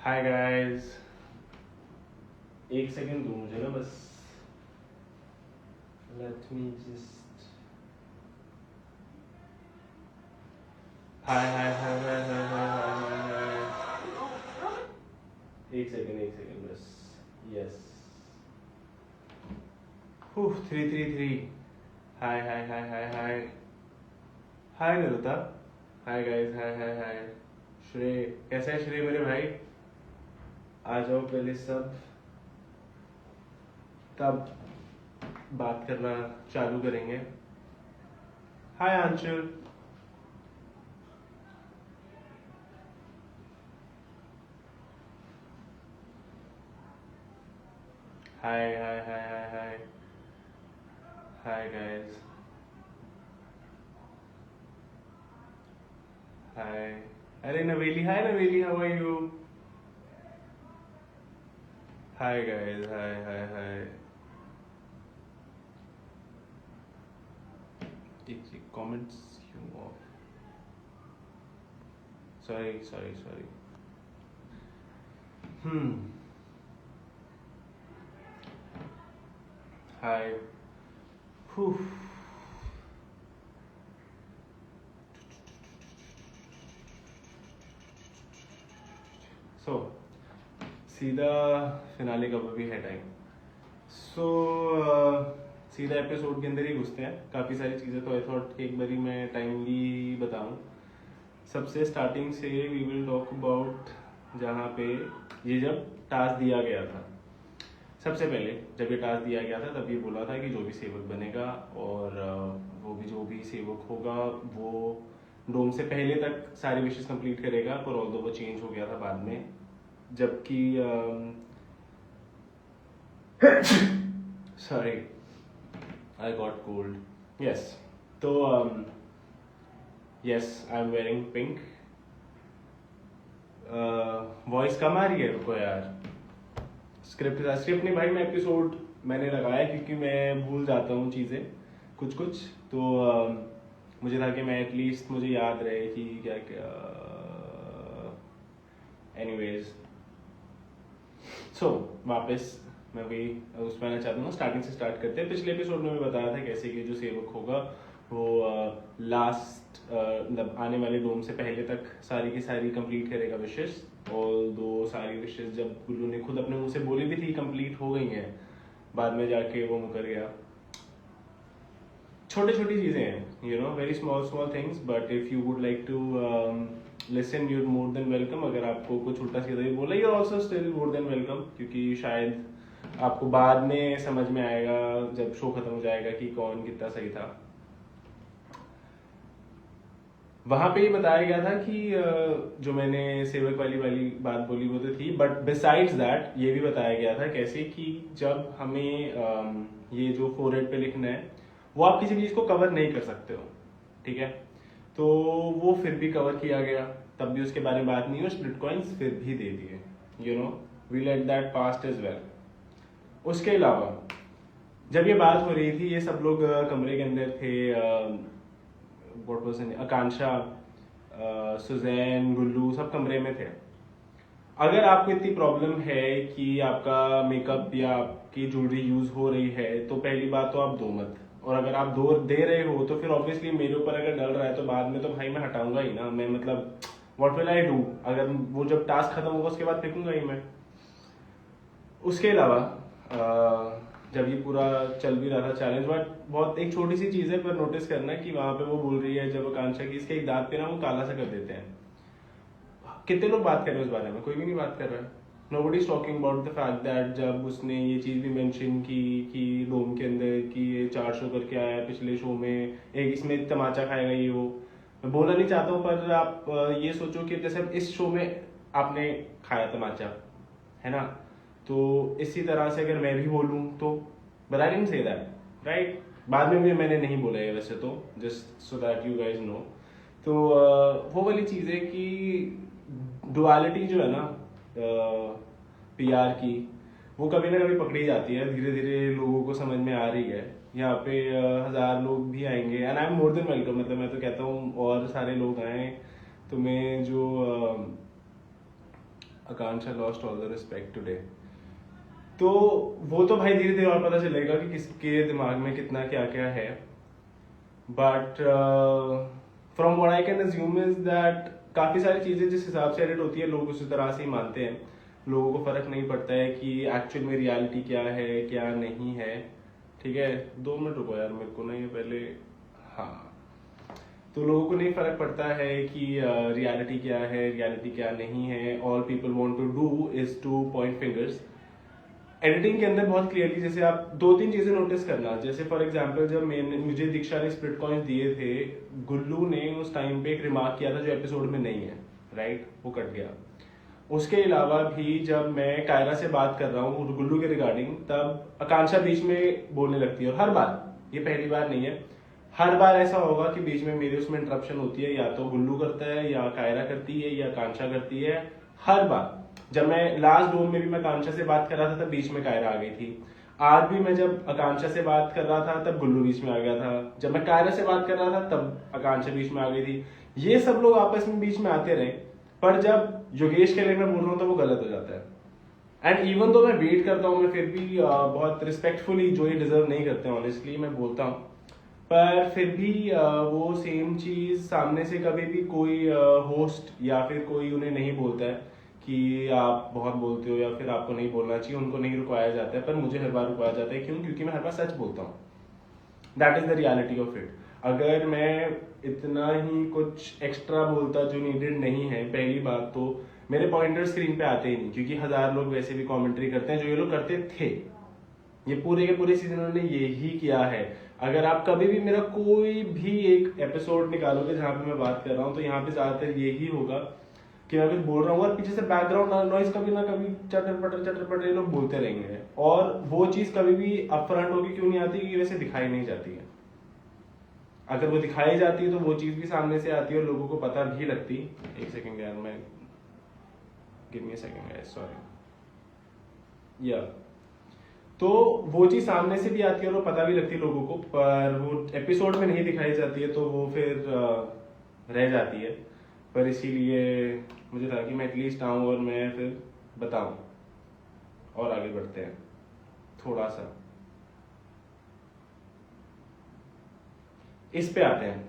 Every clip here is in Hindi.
हाय गाइस, एक सेकंड दो मुझे ना बस। लेट मी जस्ट हाय hi hi hi hi hi hi hi hi. एक सेकंड बस। यस, 333। हाय हाय हाय हाय हाय हाय निरुता। हाय गाइस, हाय हाय हाय। श्रेय कैसा है? श्रेय मेरे भाई आ जाओ पहले सब, तब बात करना चालू करेंगे। Hi Anshul. Hi hi hi hi hi hi guys. Hi. अरे Naveli, hi Naveli, how are you? Hi guys, hi hi hi. एक कमेंट्स क्यों off? Sorry sorry sorry. Hi. So सीधा फिनाले का भी है टाइम। सो सीधा एपिसोड के अंदर ही घुसते हैं। काफ़ी सारी चीज़ें तो आई थॉट एक बारी मैं टाइमली बताऊं। सबसे स्टार्टिंग से वी विल टॉक अबाउट जहाँ पे ये जब टास्क दिया गया था। सबसे पहले जब ये टास्क दिया गया था तब ये बोला था कि जो भी सेवक बनेगा और वो भी जो भी सेवक होगा वो डोम से पहले तक सारी विशेष कंप्लीट करेगा। पर ऑल्दो वो चेंज हो गया था बाद में, जबकि sorry I got cold. Yes, तो yes I am wearing pink. Voice कम आ रही है रुको यार। स्क्रिप्ट नहीं भाई, मैं एपिसोड मैंने लगाया क्योंकि मैं भूल जाता हूँ चीज़ें कुछ कुछ। तो मुझे था कि मैं एटलीस्ट मुझे याद रहे कि क्या क्या। एनीवेज, सो वापस मैं वही उसमें आना चाहता हूँ। स्टार्टिंग से स्टार्ट करते हैं। पिछले एपिसोड में मैं बताया था कैसे कि जो सेवक होगा वो लास्ट मतलब आने वाले डोम से पहले तक सारी की सारी कंप्लीट करेगा विशेष। और दो सारी विशेष जब गुल्लू ने खुद अपने मुंह से बोली भी थी कंप्लीट हो गई हैं, बाद में जाके वो मुकर गया। छोटी छोटी चीज़ें हैं, you know, very small small things, but if you would like to listen you're more than welcome. अगर आपको कुछ उल्टा सीधा ही बोला, you're also still more than welcome, क्योंकि शायद आपको बाद में समझ में आएगा जब शो खत्म हो जाएगा कि कौन कितना सही था। वहां पे ये बताया गया था कि जो मैंने सेवक वाली बात बोली वो तो थी, बट बिसाइड्स दैट ये भी बताया गया था कैसे कि जब हमें ये जो फोरहेड पे लिखना है वो आप किसी चीज को कवर नहीं कर सकते हो, ठीक है? तो वो फिर भी कवर किया गया, तब भी उसके बारे में बात नहीं हुई। स्प्लिट कॉइन्स फिर भी दे दिए, you know, we let that past as well. उसके अलावा जब ये बात हो रही थी ये सब लोग कमरे के अंदर थे। व्हाट वाज आकांक्षा, सुजैन, गुल्लू सब कमरे में थे। अगर आपको इतनी प्रॉब्लम है कि आपका मेकअप या आपकी ज्वेलरी यूज हो रही है तो पहली बात तो आप दो मत। और अगर आप दो दे रहे हो तो फिर ऑब्वियसली मेरे ऊपर अगर डल रहा है तो बाद में तो भाई मैं हटाऊंगा ही ना। मैं मतलब व्हाट विल आई डू? अगर वो जब टास्क खत्म होगा उसके बाद फेंकूंगा ही मैं। उसके अलावा जब ये पूरा चल भी रहा था चैलेंज, बट बहुत एक छोटी सी चीज है पर नोटिस करना कि वहां पे वो बोल रही है जब आकांक्षा की इसके एक दांत पे ना वो काला सा कर देते हैं। कितने लोग बात कर रहे हैं उस बारे में? कोई भी नहीं बात कर रहा है। Nobody is talking about the fact that जब उसने ये चीज भी मेंशन की कि डोम के अंदर कि ये 4 शो करके आया है पिछले शो में, एक इसमें तमाचा खाएगा ये वो। मैं बोलना नहीं चाहता हूँ पर आप ये सोचो कि जैसे इस शो में आपने खाया तमाचा, है ना? तो इसी तरह से अगर मैं भी बोलूँ तो, but I didn't say that, right? बाद में भी मैंने नहीं बोला है वैसे तो, just so that you guys know. तो वो वाली चीज़ है कि डुअलिटी जो है ना पीआर की, वो कभी ना कभी पकड़ी जाती है। धीरे धीरे लोगों को समझ में आ रही है। यहाँ पे 1000 लोग भी आएंगे and I am more than welcome. मतलब मैं तो कहता हूँ और सारे लोग आए। तुम्हें जो Akanksha lost all the respect today. तो वो तो भाई धीरे धीरे और पता चलेगा कि किसके दिमाग में कितना क्या क्या है, but from what I can assume is that काफी सारी चीजें जिस हिसाब से एडिट होती है लोग उसी तरह से ही मानते हैं। लोगों को फर्क नहीं पड़ता है कि एक्चुअल में रियलिटी क्या है क्या नहीं है। ठीक है, 2 मिनट रुको यार, मेरे को ना ये पहले, हाँ, तो लोगों को नहीं फर्क पड़ता है कि रियलिटी क्या है रियलिटी क्या नहीं है। All people want to do is to point fingers. Editing के अंदर बहुत क्लियरली जैसे आप 2-3 चीजें नोटिस करना, जैसे फॉर एग्जांपल जब मुझे दीक्षा ने स्प्लिट कॉइन्स दिए थे, गुल्लू ने उस टाइम पे एक रिमार्क किया था जो एपिसोड में नहीं है, राइट, वो कट गया। उसके अलावा भी जब मैं कायरा से बात कर रहा हूँ गुल्लू के रिगार्डिंग, तब आकांक्षा बीच में बोलने लगती है, और हर बार, ये पहली बार नहीं है, हर बार ऐसा होगा कि बीच में मेरे उसमें इंटरप्शन होती है, या तो गुल्लू करता है या कायरा करती है या आकांक्षा करती है। हर बार जब मैं लास्ट डोम में भी मैं आकांक्षा से बात कर रहा था तब बीच में कायरा आ गई थी। आज भी मैं जब आकांक्षा से बात कर रहा था तब गुल्लू बीच में आ गया था, जब मैं कायरा से बात कर रहा था तब आकांक्षा बीच में आ गई थी। ये सब लोग आपस में बीच में आते रहे, पर जब योगेश के लिए मैं बोल रहा हूँ तो वो गलत हो जाता है। एंड इवन तो मैं वेट करता हूँ, मैं फिर भी बहुत रिस्पेक्टफुली, जो ये डिजर्व नहीं करते ऑनेस्टली मैं बोलता हूँ, पर फिर भी वो सेम चीज सामने से कभी भी कोई होस्ट या फिर कोई उन्हें नहीं बोलता है कि आप बहुत बोलते हो या फिर आपको नहीं बोलना चाहिए, उनको नहीं रुकवाया जाता है। पर मुझे हर बार रुकवाया जाता है, क्यों? क्योंकि मैं हर बार सच बोलता हूँ। That is the reality of it. अगर मैं इतना ही कुछ एक्स्ट्रा बोलता जो नीडेड नहीं है, पहली बात तो मेरे पॉइंटर स्क्रीन पे आते ही नहीं, क्योंकि 1000 लोग वैसे भी कमेंट्री करते हैं, जो ये लोग करते थे ये पूरे के पूरे सीजन उन्होंने यही किया है। अगर आप कभी भी मेरा कोई भी एक एपिसोड निकालोगे जहां पे मैं बात कर रहा हूँ, तो यहाँ पे ज्यादातर यही होगा कि मैं कुछ बोल रहा हूँ और पीछे से बैकग्राउंड नॉइज कभी ना कभी चटर पटर ये लोग बोलते रहेंगे, और वो चीज कभी भी अपफ्रंट होगी क्यों नहीं आती, क्योंकि वैसे दिखाई नहीं जाती है। अगर वो दिखाई जाती है तो वो चीज भी सामने से आती है और लोगों को पता भी लगती। एक सेकंड यार, मैं give me a second guys, sorry. या तो वो चीज सामने से भी आती है और वो पता भी लगती है लोगों को, पर वो एपिसोड में नहीं दिखाई जाती है, तो वो फिर रह जाती है। पर इसीलिए मुझे था कि मैं एटलीस्ट आऊं और मैं फिर बताऊं, और आगे बढ़ते हैं थोड़ा सा। इस पे आते हैं।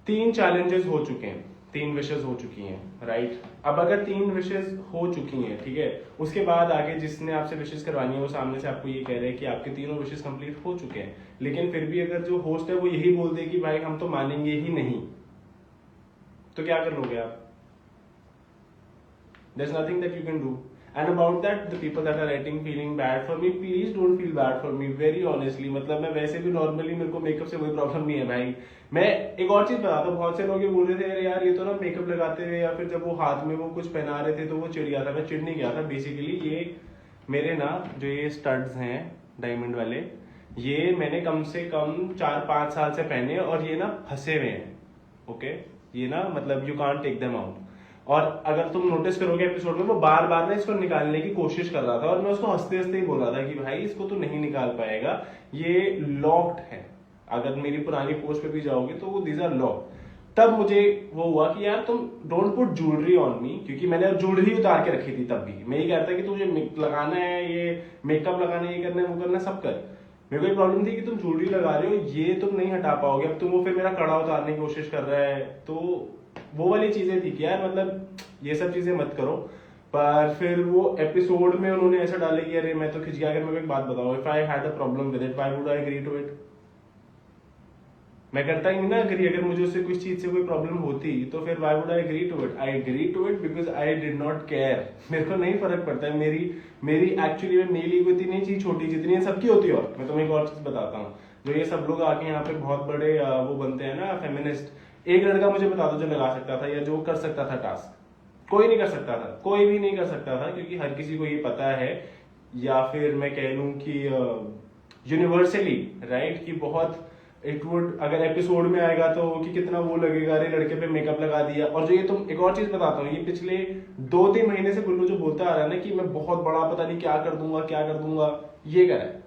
3 चैलेंजेस हो चुके हैं, 3 विशेष हो चुकी हैं, राइट। अब अगर 3 विशेष हो चुकी हैं, ठीक है, उसके बाद आगे जिसने आपसे विशेष करवानी है वो सामने से आपको ये कह रहे हैं कि आपके तीनों विशेष कंप्लीट हो चुके हैं, लेकिन फिर भी अगर जो होस्ट है वो यही बोल दे कि भाई हम तो मानेंगे ही नहीं, तो क्या कर लोगे आप? There's nothing that you can do. And about that, the people that are writing feeling bad for me, please don't feel bad for me, very honestly. मतलब मैं वैसे भी नॉर्मली, मेरे को मेकअप से कोई प्रॉब्लम नहीं है भाई। मैं एक और चीज बताता हूँ, बहुत से लोग ये बोल रहे थे अरे यार ये तो ना मेकअप लगाते हुए या फिर जब वो हाथ में वो कुछ पहना रहे थे तो वो चिढ़ गया था। मैं चिढ़ नहीं गया था। बेसिकली ये मेरे ना जो ये स्टड्स हैं डायमंड वाले, ये मैंने कम से कम 4-5 साल से पहने और ये ना फंसे हुए हैं। ओके, ये ना मतलब you can't take them out. और अगर तुम नोटिस करोगे एपिसोड में वो बार बार ना इसको निकालने की कोशिश कर रहा था, और मैं उसको हंसते हंसते ही बोल रहा था कि भाई इसको तो नहीं निकाल पाएगा, ये लॉक्ड है। अगर मेरी पुरानी पोस्ट पे भी जाओगे तो वो दीज आर लॉक्ड। तब मुझे वो हुआ कि यार तुम don't put jewellery on me, क्योंकि मैंने ज्वेलरी उतार के रखी थी। तब भी मैं ये कहता कि तुझे लगाना है, ये मेकअप लगाना है, ये करना है, वो करना, सब कर। मेरे को एक प्रॉब्लम थी कि तुम ज्वेलरी लगा रहे हो, ये तुम नहीं हटा पाओगे। अब तुम वो फिर मेरा कड़ा उतारने की कोशिश कर रहा है, तो वो वाली चीजें थी कि यार मतलब ये सब चीजें मत करो। पर फिर वो एपिसोड में उन्होंने ऐसा डाले कि अरे मैं तो खिंच गया। अगर मैं एक बात बताऊं, if I had a problem with it, why would I agree to it? मैं करता ही नहीं ना अग्री। अगर मुझे उससे कुछ चीज से कोई प्रॉब्लम होती तो फिर why would I agree to it? I agree to it because I did not care. मेरे को नहीं फर्क पड़ता है। मेरी एक्चुअली में मेरी ईगो इतनी चीज छोटी जितनी सबकी होती है। और मैं तुम्हें एक और चीज बताता हूँ, जो ये सब लोग आके यहाँ पे बहुत बड़े वो बनते हैं ना फेमिनिस्ट, एक लड़का मुझे बता दो जो लगा सकता था या जो कर सकता था टास्क। कोई नहीं कर सकता था, कोई भी नहीं कर सकता था, क्योंकि हर किसी को ये पता है, या फिर मैं कह लूं कि यूनिवर्सली राइट, कि बहुत इट वुड, अगर एपिसोड में आएगा तो कि कितना वो लगेगा, अरे लड़के पे मेकअप लगा दिया। और जो ये तुम, एक और चीज बताता हूँ, ये पिछले 2-3 महीने से गुल्लू जो बोलता आ रहा है ना कि मैं बहुत बड़ा पता नहीं क्या कर दूंगा, ये करा है।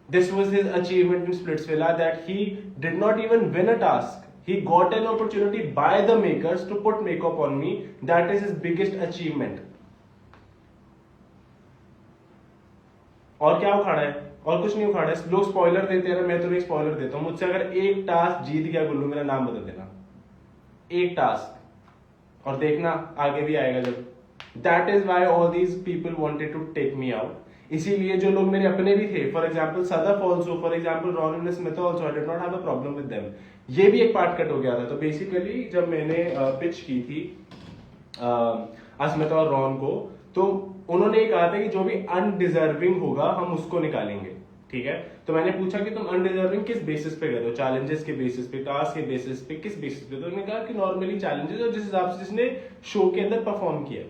This was his achievement in Splitsvilla, that he did not even win a task. He got an opportunity by the makers to put makeup on me. That is his biggest achievement. और क्या उखाड़ा है? और कुछ नहीं उखाड़ा है. लोग स्पॉइलर देते हैं, मैं तुम्हें स्पॉइलर देता हूं. मुझसे अगर एक टास्क जीत गया गुल्लू, मेरा नाम बता देना. एक टास्क, और देखना आगे भी आएगा जब. That is why all these people wanted to take me out. इसीलिए जो लोग मेरे अपने भी थे, for example Sadaf also, for example Ron Smith also, I did not have a problem with them. ये भी एक पार्ट कट हो गया था. तो बेसिकली जब मैंने पिच की थी अस्मिता और रॉन को, तो उन्होंने ये कहा था कि जो भी अनडिजर्विंग होगा हम उसको निकालेंगे. ठीक है, तो मैंने पूछा कि तुम अनडिजर्विंग किस बेसिस पे कर रहे हो? चैलेंजेस के बेसिस पे, टास्क के बेसिस पे, किस बेसिस पे? तो उन्होंने कहा कि नॉर्मली चैलेंजेस, और जिस हिसाब से जिसने शो के अंदर परफॉर्म किया.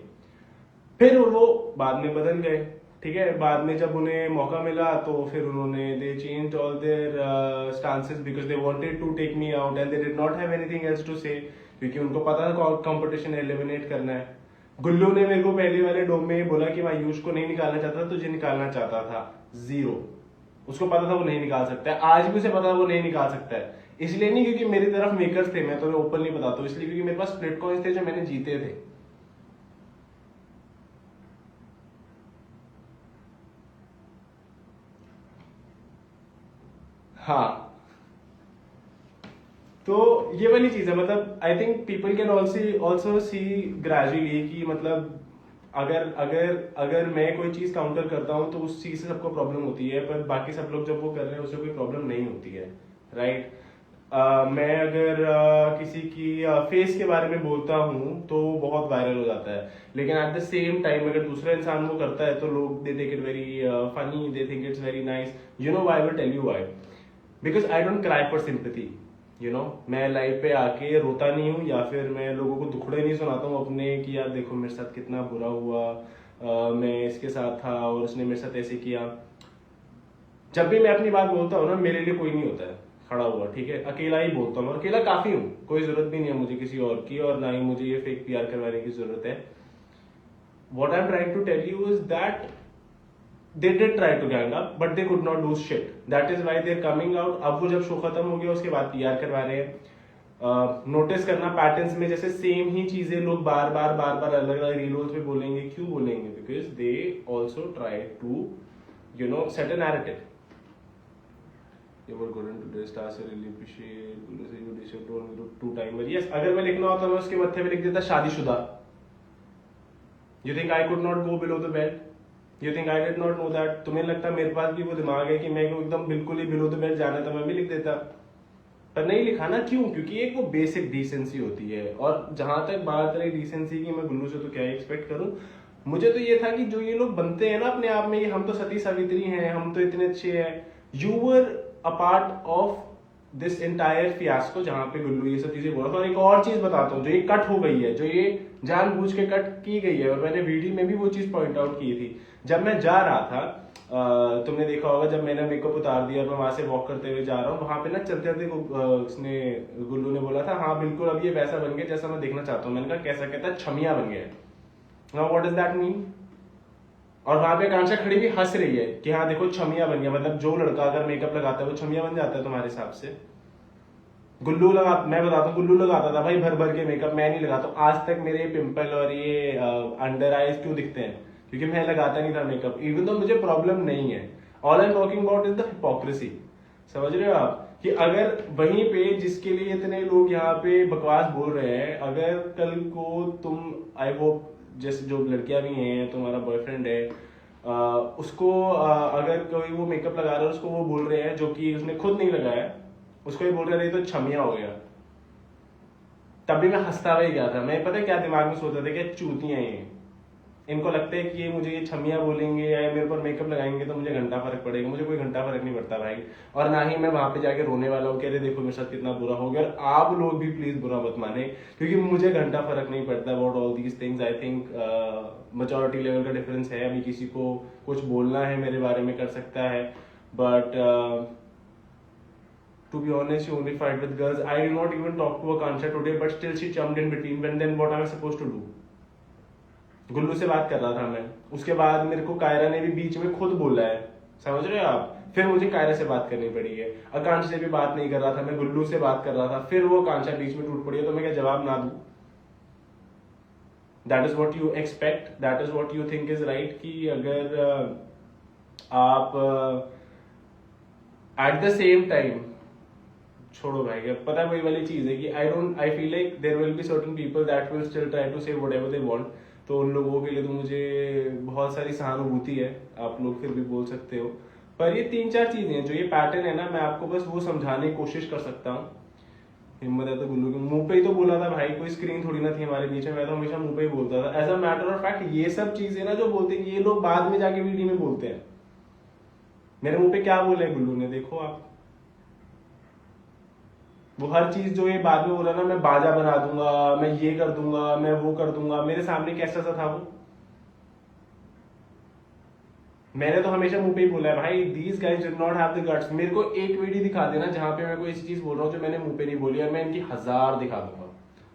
फिर वो बाद में बदल गए. ठीक है, बाद में जब उन्हें मौका मिला तो फिर उन्होंने they change all their stances because they wanted to take me out and they did not have anything else to say, क्योंकि उनको पता था कंपटीशन एलिमिनेट करना है. गुल्लू ने मेरे को पहले वाले डोम में बोला कि मैं आयुष को नहीं निकालना चाहता, तुझे निकालना चाहता था. जीरो. उसको पता था वो नहीं निकाल सकता है. आज भी उसे पता था वो नहीं निकाल सकता है. इसलिए नहीं क्योंकि मेरी तरफ मेकर्स थे, मैं तुम्हें ओपनली बताता हूँ, इसलिए क्योंकि मेरे पास स्प्लिट कॉइंस थे जो मैंने जीते थे. हाँ, तो ये वाली चीज है. मतलब I think people can also see gradually कि मतलब अगर अगर अगर मैं कोई चीज काउंटर करता हूं तो उस चीज से सबको प्रॉब्लम होती है, पर बाकी सब लोग जब वो कर रहे हैं उससे कोई प्रॉब्लम नहीं होती है. राइट. मैं अगर किसी की फेस के बारे में बोलता हूं तो बहुत वायरल हो जाता है, लेकिन एट द सेम टाइम अगर दूसरा इंसान वो करता है तो लोग they take it very funny, they think it's very nice. You know why? I will tell you why. Because I don't cry for sympathy. You know, मैं लाइव पे आके रोता नहीं हूँ, या फिर मैं लोगों को दुखड़े नहीं सुनाता हूँ अपने कि यार देखो मेरे साथ कितना बुरा हुआ, मैं इसके साथ था और उसने मेरे साथ ऐसे किया. जब भी मैं अपनी बात बोलता हूँ ना, मेरे लिए कोई नहीं होता है खड़ा हुआ. ठीक है, अकेला ही बोलता हूँ, और अकेला काफी हूँ. कोई जरूरत भी नहीं है मुझे किसी और की, और ना ही मुझे ये फेक पीआर करवाने की जरूरत है. What I am trying to tell you is that they did try to gang up but they could not do shit. That is why they're coming out. अब वो जब शो खत्म हो गया उसके बाद पीआर करवा रहे हैं. नोटिस करना पैटर्न्स में, जैसे सेम ही चीजें लोग बार बार अलग अलग रीलोज पे बोलेंगे. क्यों बोलेंगे? Because they also try to you know set a narrative. You were good in today's task. I really appreciate you deserve to only 2 times. But yes, अगर मैं लिखना होता मैं उसके मत्थे में लिख देता शादीशुदा. You think I could not go below the belt? You think I did not know that? तुम्हें लगता मेरे पास भी वो दिमाग है कि मैं एकदम बिल्कुल ही बिलो द बेल्ट जाना था, मैं भी लिख देता, पर नहीं लिखा ना. क्यों? क्योंकि एक वो बेसिक डिसेंसी होती है. और जहां तक बात रही डिसेंसी की, मैं गुल्लू से तो क्या एक्सपेक्ट करूं. मुझे तो ये था कि जो ये लोग बनते हैं ना अपने आप में, हम तो सती सावित्री हैं, हम तो इतने अच्छे हैं. You were a part of this entire fiasco जहां पे गुल्लू ये सब चीजें बोला था. और एक और चीज बताता हूँ, जो ये कट हो गई है, जो ये जानबूझ के कट की गई है, और मैंने वीडियो में भी वो चीज पॉइंट आउट की थी. जब मैं जा रहा था, तुमने देखा होगा, जब मैंने मेकअप उतार दिया और मैं वहां से वॉक करते हुए जा रहा हूँ, वहां पे ना चलते चलते उसने गुल्लू ने बोला था, हाँ बिल्कुल अब ये वैसा बन गया जैसा मैं देखना चाहता हूँ. मैंने कहा कैसा? कहता है छमिया बन गया. Now what does that mean? और वहां पे कांक्षा खड़ी भी हंस रही है कि हाँ देखो छमिया बन गया. मतलब जो लड़का अगर मेकअप लगाता है वो छमिया बन जाता है तुम्हारे हिसाब से? गुल्लू मैं बताता हूँ, गुल्लू लगाता था भाई भर भर के मेकअप, मैं नहीं लगाता. आज तक मेरे पिंपल और ये अंडर आईज क्यों दिखते हैं? क्योंकि मैं लगाता नहीं था मेकअप, इवन तो मुझे प्रॉब्लम नहीं है. All I am talking about is the hypocrisy. समझ रहे हो आप? कि अगर वहीं पे जिसके लिए इतने लोग यहाँ पे बकवास बोल रहे हैं, अगर कल को तुम, आई होप जैसे जो लड़कियां भी हैं, तुम्हारा बॉयफ्रेंड है, उसको अगर कोई वो मेकअप लगा रहा है, उसको वो बोल रहे हैं जो कि उसने खुद नहीं लगाया, उसको ही बोल रहे थे तो छमिया हो गया, तब भी मैं हंसता हुआ ही गया था. मैं पता क्या दिमाग में सोचता था कि चूतियां ये, इनको लगता है कि ये मुझे ये छमिया बोलेंगे या मेरे पर मेकअप लगाएंगे तो मुझे घंटा फर्क पड़ेगा. मुझे कोई घंटा फर्क नहीं पड़ता भाई, और ना ही मैं वहां पे जाके रोने वाला हूँ, कह रहे देखो मेरे साथ कितना बुरा हो गया. और आप लोग भी प्लीज बुरा मत माने, क्योंकि मुझे घंटा फर्क नहीं पड़ता about all these things. I think maturity level का डिफरेंस है. अभी किसी को कुछ बोलना है मेरे बारे में कर सकता है, but to be honest, you only fight with girls. I did not even talk to Akansha today, but still she jumped in between. When then what am I supposed to do? गुल्लू से बात कर रहा था मैं, उसके बाद मेरे को कायरा ने भी बीच में खुद बोला है. समझ रहे हो आप? फिर मुझे कायरा से बात करनी पड़ी है, आकांक्षा से भी बात नहीं कर रहा था, मैं गुल्लू से बात कर रहा था, फिर वो आकांक्षा बीच में टूट पड़ी है, तो मैं क्या जवाब ना दूं? That is what you expect, that is what you think is right, कि अगर आप एट द सेम टाइम छोड़ो भाई, पता है वही वाली चीज है कि I feel like there will be certain people that will still try to say whatever they want, तो उन लोगों के लिए तो मुझे बहुत सारी सहानुभूति है, आप लोग फिर भी बोल सकते हो। पर ये 3-4 चीजें हैं जो ये पैटर्न है ना, मैं आपको बस वो समझाने की कोशिश कर सकता हूँ। हिम्मत है तो गुल्लू के मुंह पे ही तो बोला था भाई, कोई स्क्रीन थोड़ी ना थी हमारे बीच में, मैं तो हमेशा मुंह पे ही बोलता था। As a matter of fact ये सब चीजें ना जो बोलते हैं ये लोग बाद में जाके वीडियो में बोलते हैं। मेरे मुंह पे क्या बोले गुल्लू ने, देखो आप, वो हर चीज जो ये बाद में बोला ना, मैं बाजा बना दूंगा, मैं ये कर दूंगा, मैं वो कर दूंगा, मेरे सामने कैसा सा था वो? मैंने तो हमेशा मुंह पे ही बोला है भाई, these guys did not have the guts. मेरे को एक वीडियो दिखा देना जहां पे मैं कोई ऐसी चीज बोल रहा हूँ जो मैंने मुंह पे नहीं बोली, और मैं इनकी 1000 दिखा दूंगा,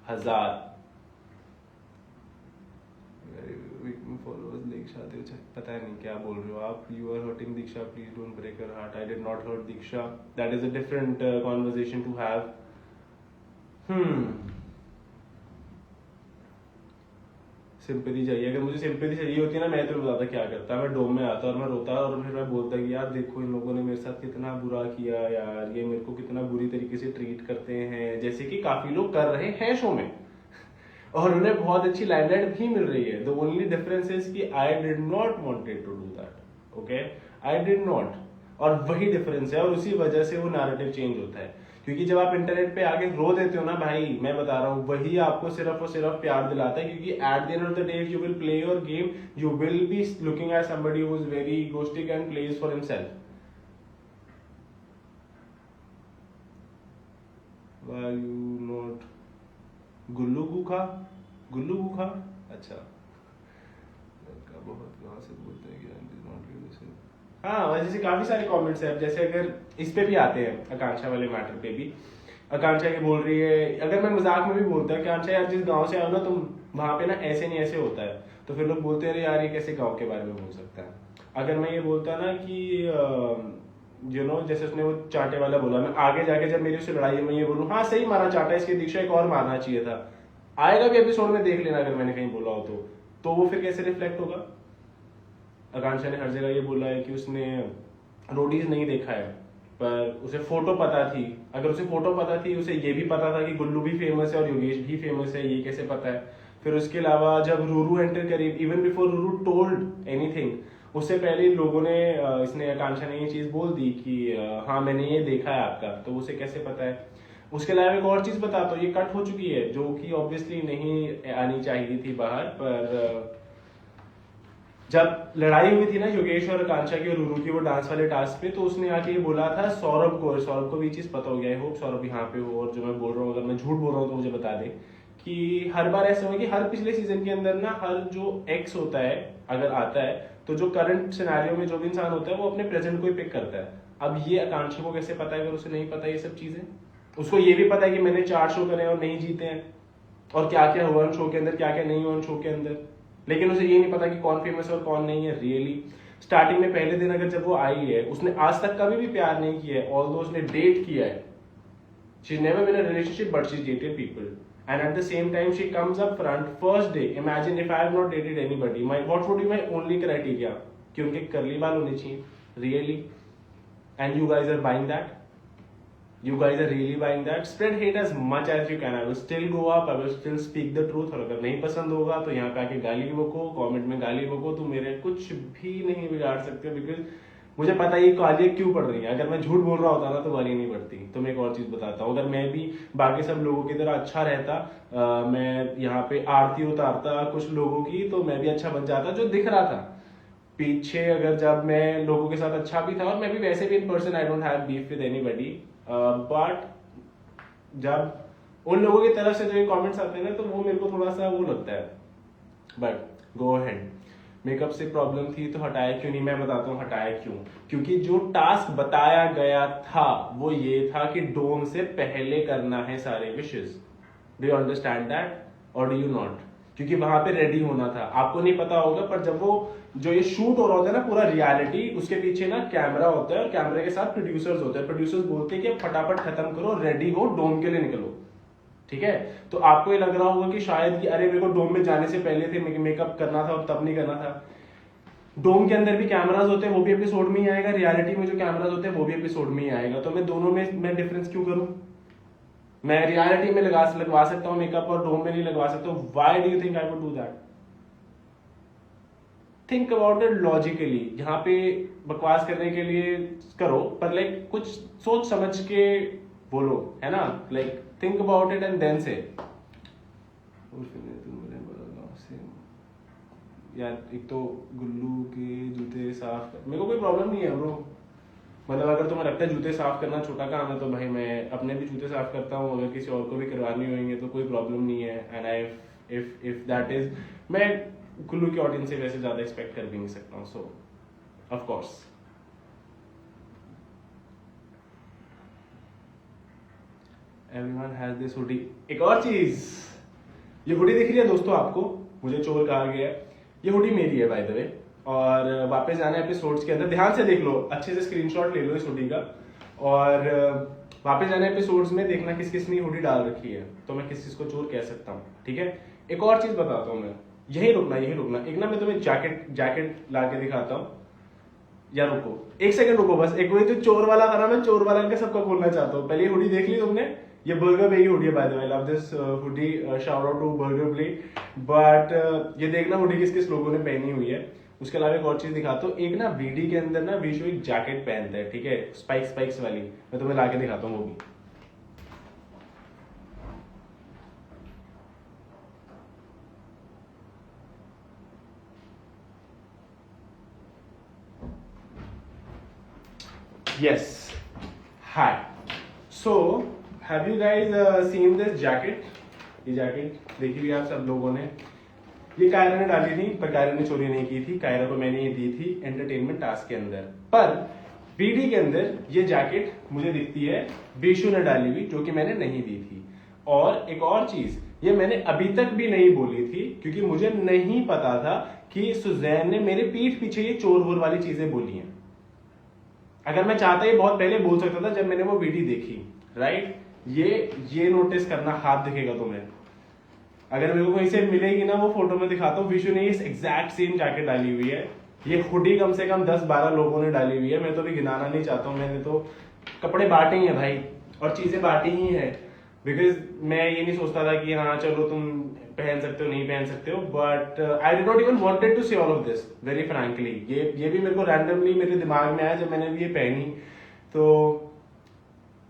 1000 फॉलोअर्स। दीक्षा पता नहीं क्या बोल रहे हो आप, you are hurting Diksha, please don't break her heart. I did not hurt Diksha, that is a different conversation to have. Sympathy चाहिए, अगर मुझे सिंपैथी चाहिए होती ना, मैं तो बताता क्या करता, मैं डोम में आता और मैं रोता और फिर मैं बोलता कि यार देखो इन लोगों ने मेरे साथ कितना बुरा किया यार, ये मेरे को कितना बुरी तरीके से ट्रीट करते हैं, जैसे कि काफी लोग कर रहे हैं शो में और उन्हें बहुत अच्छी लाइमलाइट भी मिल रही है। द ओनली डिफरेंस इज कि I did not wanted to do that, okay, I did not, और वही डिफरेंस है और उसी वजह से वो नैरेटिव चेंज होता है। क्योंकि जब आप इंटरनेट पे आके रो देते हो ना भाई, मैं बता रहा हूँ, वही आपको सिर्फ और सिर्फ प्यार दिलाता है, क्योंकि at the end of the day you will play your game, you will be looking at somebody who is very egoistic and plays for himself. Why you not Gullu गुखा, गुल्लू गुखा, अच्छा बहुत कहाँ से बोलते हैं कि हाँ, जैसे काफी सारे कमेंट्स हैं। जैसे अगर इस पे भी आते हैं आकांक्षा वाले मैटर पे भी, आकांक्षा की बोल रही है, अगर मैं मजाक में भी बोलता हूँ कि आकांक्षा यार जिस गांव से आओ ना तुम, वहां पे ना ऐसे नहीं ऐसे होता है, तो फिर लोग बोलते हैं यार ये कैसे गांव के बारे में बोल सकता है। अगर मैं ये बोलता ना कि यू नो, जैसे उसने वो चाटे वाला बोला, मैं आगे जाके जब मेरी उससे लड़ाई है मैं ये बोलूँ हाँ सही मारा चाटा, इसकी दीक्षा एक और मारना चाहिए था, आएगा भी एपिसोड में, देख लेना अगर मैंने कहीं बोला हो तो वो फिर कैसे रिफ्लेक्ट होगा। आकांक्षा ने हर जगह ये बोला है कि उसने रोडीज नहीं देखा है, पर उसे फोटो पता थी। अगर उसे फोटो पता थी, उसे ये भी पता था कि गुल्लू भी फेमस है और योगेश भी फेमस है, ये कैसे पता है। फिर उसके अलावा जब रूरू एंटर करी, even before Ruru told anything, उससे पहले लोगों ने इसने आकांक्षा ने ये चीज बोल दी कि हाँ मैंने ये देखा है आपका, तो उसे कैसे पता है। उसके अलावा एक और चीज बता, तो ये कट हो चुकी है जो कि ऑब्वियसली नहीं आनी चाहिए थी बाहर, पर जब लड़ाई हुई थी ना योगेश और आकांक्षा की और रूरू की वो डांस वाले टास्क पे, तो उसने आके ये बोला था सौरभ को भी चीज पता हो गया है, होप सौरभ यहाँ पे हो और जो मैं बोल रहा हूँ अगर मैं झूठ बोल रहा हूँ तो मुझे बता दे, कि हर बार ऐसा हुआ कि हर पिछले सीजन के अंदर ना हर जो एक्स होता है अगर आता है, तो जो करंट सिनेरियो में जो भी इंसान होता है वो अपने प्रेजेंट को ही पिक करता है। अब ये आकांक्षा को कैसे पता है अगर उसे नहीं पता ये सब चीजें? उसको ये भी पता है कि मैंने 4 शो करे और नहीं जीते हैं, और क्या क्या हुआ उन शो के अंदर, क्या क्या नहीं हुआ उन शो के अंदर, लेकिन उसे ये नहीं पता कि कौन फेमस है और कौन नहीं है रियली। स्टार्टिंग में पहले दिन अगर जब वो आई है, उसने आज तक कभी भी प्यार नहीं किया है, ऑल्दो उसने डेट किया है, she is never been in a relationship but she dated people, and at the same time she comes up front first day. Imagine if I have not dated anybody, my what would be my only criteria कि उनके कर्ली बाल होने चाहिए really, and you guys are buying that, you guys are really buying that. Spread hate as much as you can, I will still go up, I will still speak the truth, और अगर नहीं पसंद होगा तो यहाँ पे आके गाली बको, कमेंट में गाली बको, तो मेरे कुछ भी नहीं बिगाड़ सकते, बिकॉज मुझे पता है ये गालियाँ क्यों पड़ रही है। अगर मैं झूठ बोल रहा होता ना तो गालियाँ नहीं पड़ती। तो मैं एक और चीज बताता हूँ, अगर मैं भी बाकी सब लोगों की तरह अच्छा रहता, मैं यहाँ पे आरती उतारता कुछ लोगों की, तो मैं भी अच्छा बन जाता जो दिख रहा था पीछे। अगर जब मैं लोगों के साथ अच्छा भी था, और मैं भी वैसे भी in person I don't have beef with anybody, but जब उन लोगों की तरफ से जो ये कमेंट्स आते हैं ना, तो वो मेरे को थोड़ा सा वो लगता है। बट गो अहेड, मेकअप से प्रॉब्लम थी तो हटाया क्यों नहीं? मैं बताता हूँ हटाया क्यों। क्योंकि जो टास्क बताया गया था वो ये था कि डोम से पहले करना है सारे wishes. Do you understand that और डू यू नॉट? क्योंकि वहां पे रेडी होना था। आपको नहीं पता होगा, पर जब वो जो ये शूट हो रहा होता है ना पूरा रियलिटी, उसके पीछे ना कैमरा होता है और कैमरे के साथ प्रोड्यूसर्स होते हैं। प्रोड्यूसर्स बोलते हैं कि फटाफट खत्म करो, रेडी हो, डोम के लिए निकलो, ठीक है। तो आपको ये लग रहा होगा कि शायद कि अरे मेरे को डोम में जाने से पहले थे मेकअप करना था और तब नहीं करना था। डोम के अंदर भी कैमरास होते हैं, वो भी एपिसोड में ही आएगा। रियलिटी में जो कैमरास होते हैं वो भी एपिसोड में ही आएगा। तो मैं दोनों में मैं डिफरेंस क्यों करूं? मैं रियलिटी में लगवा सकता हूं मेकअप और डोम में नहीं लगवा सकता हूं। Why do you think I would do that? Think about it logically. यहाँ पे बकवास करने के लिए करो, पर लाइक कुछ सोच समझ के बोलो, है ना। Like think about it and then say. यार एक तो गुल्लू के जूते साफ कर, मेरे को कोई प्रॉब्लम नहीं है ब्रो। मतलब अगर तुम्हें लगता है जूते साफ करना छोटा काम है तो भाई मैं अपने भी जूते साफ करता हूँ, अगर किसी और को भी करवानी होंगे तो कोई प्रॉब्लम नहीं है। And I if that is, मैं गुल्लू की ऑडियंस से वैसे ज्यादा एक्सपेक्ट कर भी नहीं सकता हूँ। सो of course everyone has this hoodie. एक और चीज, ये हुडी दिख रही है दोस्तों आपको, मुझे चोर कहा गया है, ये हुडी मेरी है बाय द वे। और वापस जाना है एपिसोड्स के अंदर, ध्यान से देख लो, अच्छे से स्क्रीनशॉट ले लो इस हुडी का। और वापस जाना है एपिसोड्स में, देखना किस किस ने हुडी डाल रखी है, तो मैं किस किस को चोर कह सकता हूँ, ठीक है। एक और चीज बताता हूँ मैं, यही रुकना। एक ना मैं तुम्हें जैकेट ला के दिखाता हूँ। या रुको एक सेकंड, रुको बस एक। वही जो चोर वाला था ना, मैं चोर वाला के सबका खोलना चाहता हूँ। पहले हुडी देख ली तुमने, ये बर्गर पे ही हुडी है by the way. I love this hoodie, shout out to burger play. But ये देखना हुडी किस किस लोगों ने पहनी हुई है। उसके अलावा एक और चीज दिखाता हूँ। एक ना वीडी के अंदर ना विशु एक जैकेट पहनता है, ठीक है, स्पाइक्स वाली। मैं तुम्हें ला के दिखाता हूँ वो भी। Yes. Hi. So, have you guys seen this jacket? ये जैकेट देखी हुई आप सब लोगों ने। ये कायरा ने डाली थी, पर कायरा ने चोरी नहीं की थी। कायरा को मैंने ये दी थी एंटरटेनमेंट टास्क के अंदर। पर बीडी के अंदर ये जैकेट मुझे दिखती है बीशु ने डाली हुई, जो कि मैंने नहीं दी थी। और एक और चीज, ये मैंने अभी तक भी नहीं बोली थी, क्योंकि मुझे नहीं पता था कि सुजैन ने मेरे पीठ पीछे ये चोर वोर वाली चीजें बोली हैं। अगर मैं चाहता ये बहुत पहले बोल सकता था, जब मैंने वो वीडियो देखी, राइट। ये नोटिस करना, हाथ दिखेगा तुम्हें, अगर मेरे को कहीं से मिलेगी ना वो फोटो में दिखाता हूँ। विशु ने इस एग्जैक्ट सेम जैकेट डाली हुई है। ये हुडी कम से कम 10-12 लोगों ने डाली हुई है। मैं तो भी गिनाना नहीं चाहता हूँ, मैंने तो कपड़े बांटे ही है भाई, और चीजें बांटी ही है। बिकॉज मैं ये नहीं सोचता था कि हाँ चलो तुम पहन सकते हो नहीं पहन सकते हो, but I did not even wanted to see all of this very frankly. ये भी मेरे को रैंडमली मेरे दिमाग में आया जब मैंने ये पहनी। तो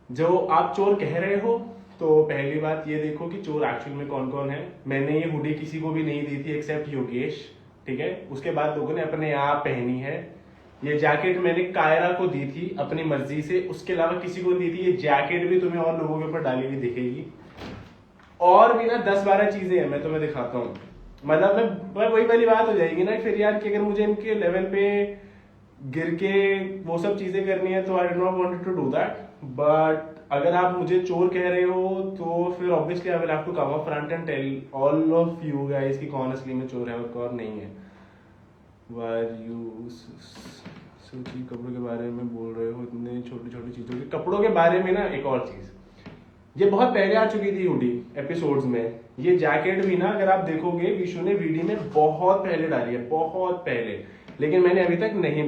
जो आप चोर कह रहे हो, तो पहली बात ये देखो कि चोर एक्चुअल में कौन कौन है। मैंने ये हुडी किसी को भी नहीं दी थी एक्सेप्ट योगेश, ठीक है। उसके बाद लोगों ने अपने आप पहनी है। ये जैकेट मैंने कायरा को दी थी अपनी मर्जी से, उसके अलावा किसी को नहीं दी थी। ये जैकेट भी तुम्हें और लोगों के ऊपर डाली हुई दिखेगी। और भी ना 10-12 चीजें हैं, मैं तुम्हें दिखाता हूँ। मतलब मैं वही वाली बात हो जाएगी ना फिर यार, कि अगर मुझे इनके लेवल पे गिर के वो सब चीजें करनी है तो I did not wanted to do that. But अगर आप मुझे चोर कह रहे हो तो फिर obviously I will have to come up front and tell all of you guys कि कौन असली में चोर है और कौन नहीं है। Why you सोचिए कपड़ों के बारे में बोल रहे हो, इतने छोटी छोटी चीजों के कपड़ों के बारे में ना। एक और चीज, ये बहुत पहले आ चुकी थी हुडी एपिसोड्स में। ये जैकेट भी ना अगर आप देखोगे विशु ने वीडियो में बहुत पहले डाली है, बहुत पहले। लेकिन मैंने अभी तक नहीं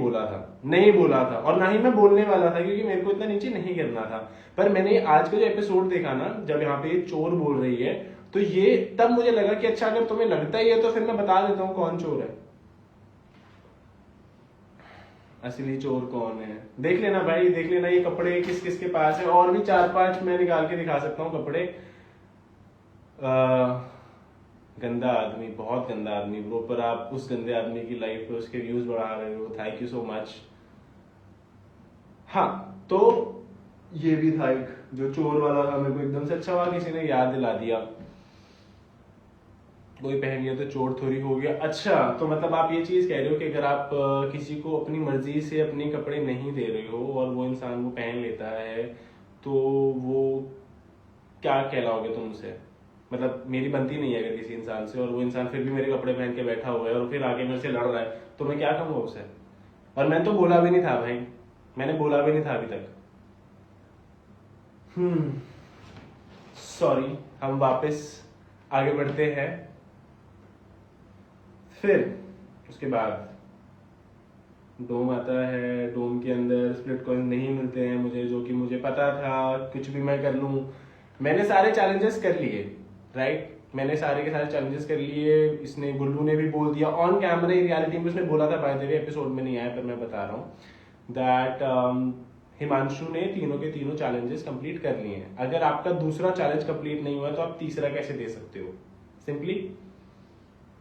बोला था और ना ही मैं बोलने वाला था, क्योंकि मेरे को इतना नीचे नहीं गिरना था। पर मैंने आज का जो एपिसोड देखा ना, जब यहाँ पे चोर बोल रही है, तो ये तब मुझे लगा कि अच्छा अगर तुम्हें लगता ही है तो फिर मैं बता देता हूँ कौन चोर है, असली चोर कौन है। देख लेना भाई, देख लेना ये कपड़े किस किस के पास है। और भी 4-5 मैं निकाल के दिखा सकता हूँ कपड़े। गंदा आदमी, बहुत गंदा आदमी ब्रो, पर आप उस गंदे आदमी की लाइफ पे उसके व्यूज बढ़ा रहे हो, थैंक यू सो मच। हाँ, तो ये भी था एक जो चोर वाला था, मेरे को एकदम से अच्छा हुआ किसी ने याद दिला दिया। कोई पहन लिया तो चोर थोड़ी हो गया। अच्छा, तो मतलब आप ये चीज कह रहे हो कि अगर आप किसी को अपनी मर्जी से अपने कपड़े नहीं दे रहे हो और वो इंसान वो पहन लेता है, तो वो क्या कहलाओगे तुम उसे? मतलब मेरी बनती नहीं है अगर किसी इंसान से, और वो इंसान फिर भी मेरे कपड़े पहन के बैठा हुआ है और फिर आके मेरे से लड़ रहा है, तो मैं क्या कहूँगा उसे? और मैंने तो बोला भी नहीं था भाई, मैंने बोला भी नहीं था अभी तक। सॉरी, हम वापस आगे बढ़ते हैं। फिर उसके बाद डोम आता है। डोम के अंदर स्प्लिट कॉइन नहीं मिलते हैं मुझे, जो कि मुझे पता था, कुछ भी मैं कर लूं। मैंने सारे चैलेंजेस कर लिए, राइट, मैंने सारे के सारे चैलेंजेस कर लिए। इसने, गुल्लू ने भी बोल दिया ऑन कैमरा, रियलिटी में उसने बोला था, बाय द वे एपिसोड में नहीं आया पर मैं बता रहा हूँ दैट हिमांशु ने तीनों के तीनों चैलेंजेस कंप्लीट कर लिए हैं। अगर आपका दूसरा चैलेंज कंप्लीट नहीं हुआ तो आप तीसरा कैसे दे सकते हो? सिंपली,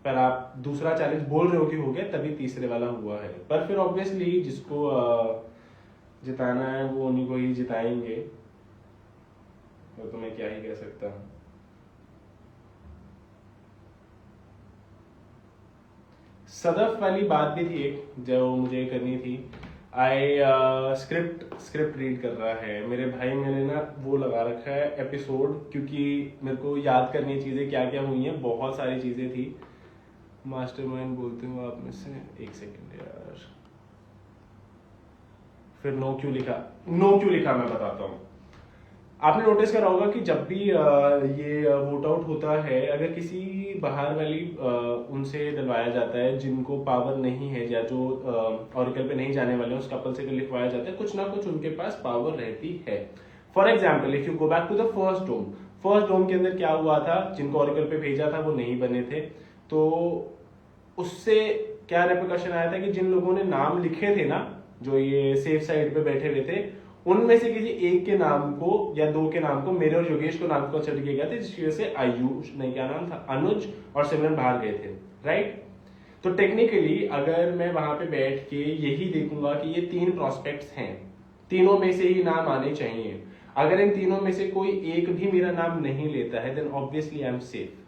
पर आप दूसरा चैलेंज बोल रहे हो कि हो गया, तभी तीसरे वाला हुआ है। पर फिर ऑब्वियसली जिसको जिताना है वो उन्हीं को ही जिताएंगे, तो मैं क्या ही कह सकता हूँ। सदफ वाली बात भी थी एक जो मुझे करनी थी। स्क्रिप्ट रीड कर रहा है मेरे भाई, मैंने ना वो लगा रखा है एपिसोड, क्योंकि मेरे को याद करनी चीजें क्या क्या हुई हैं, बहुत सारी चीजें थी। मास्टरमाइंड बोलते हो आप में से? एक सेकंड यार, फिर नो क्यों लिखा मैं बताता हूँ। आपने नोटिस करा होगा कि जब भी ये वोट आउट होता है, अगर किसी बाहर वाली उनसे डलवाया जाता है जिनको पावर नहीं है, या जो ऑरिकल पे नहीं जाने वाले, उस कपल से लिखवाया जाता है, कुछ ना कुछ उनके पास पावर रहती है। For example, if you go back to the first dome के अंदर क्या हुआ था, जिनको ऑरिकल पे भेजा था वो नहीं बने थे, तो उससे क्या रेपरकशन आया था कि जिन लोगों ने नाम लिखे थे ना, जो ये सेफ साइड पे बैठे हुए थे, उनमें से किसी एक के नाम को या दो के नाम को, मेरे और योगेश को नाम को चढ़ किया गया था, जिसकी वजह से आयुष नहीं, क्या नाम था, अनुज और सिमरन बाहर गए थे, राइट। तो टेक्निकली अगर मैं वहां पे बैठ के यही देखूंगा कि ये 3 प्रोस्पेक्ट्स हैं, तीनों में से ही नाम आने चाहिए, अगर इन तीनों में से कोई एक भी मेरा नाम नहीं लेता है, then obviously I am safe.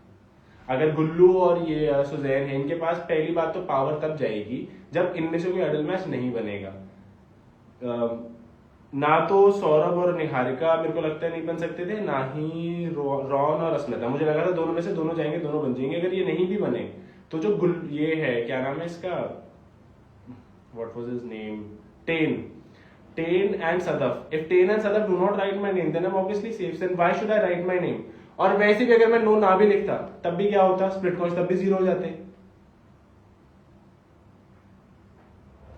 अगर गुल्लू और ये सुजैन है, इनके पास पहली बात तो पावर तब जाएगी जब इनमें से कोई अडल मैच नहीं बनेगा। ना तो सौरभ और निहारिका मेरे को लगता है नहीं बन सकते थे, ना ही रॉन और अस्मिता। मुझे लगा था दोनों में से दोनों जाएंगे, दोनों बन जाएंगे। अगर ये नहीं भी बने तो जो ये है, क्या नाम है इसका, what was his name, ten and Sadaf. If ten and Sadaf do not write my name, then I am obviously safe, then why should I write my name? और वैसे भी अगर मैं नो ना भी लिखता तब भी क्या होता, स्प्लिट कॉइंस तब भी 0 हो जाते।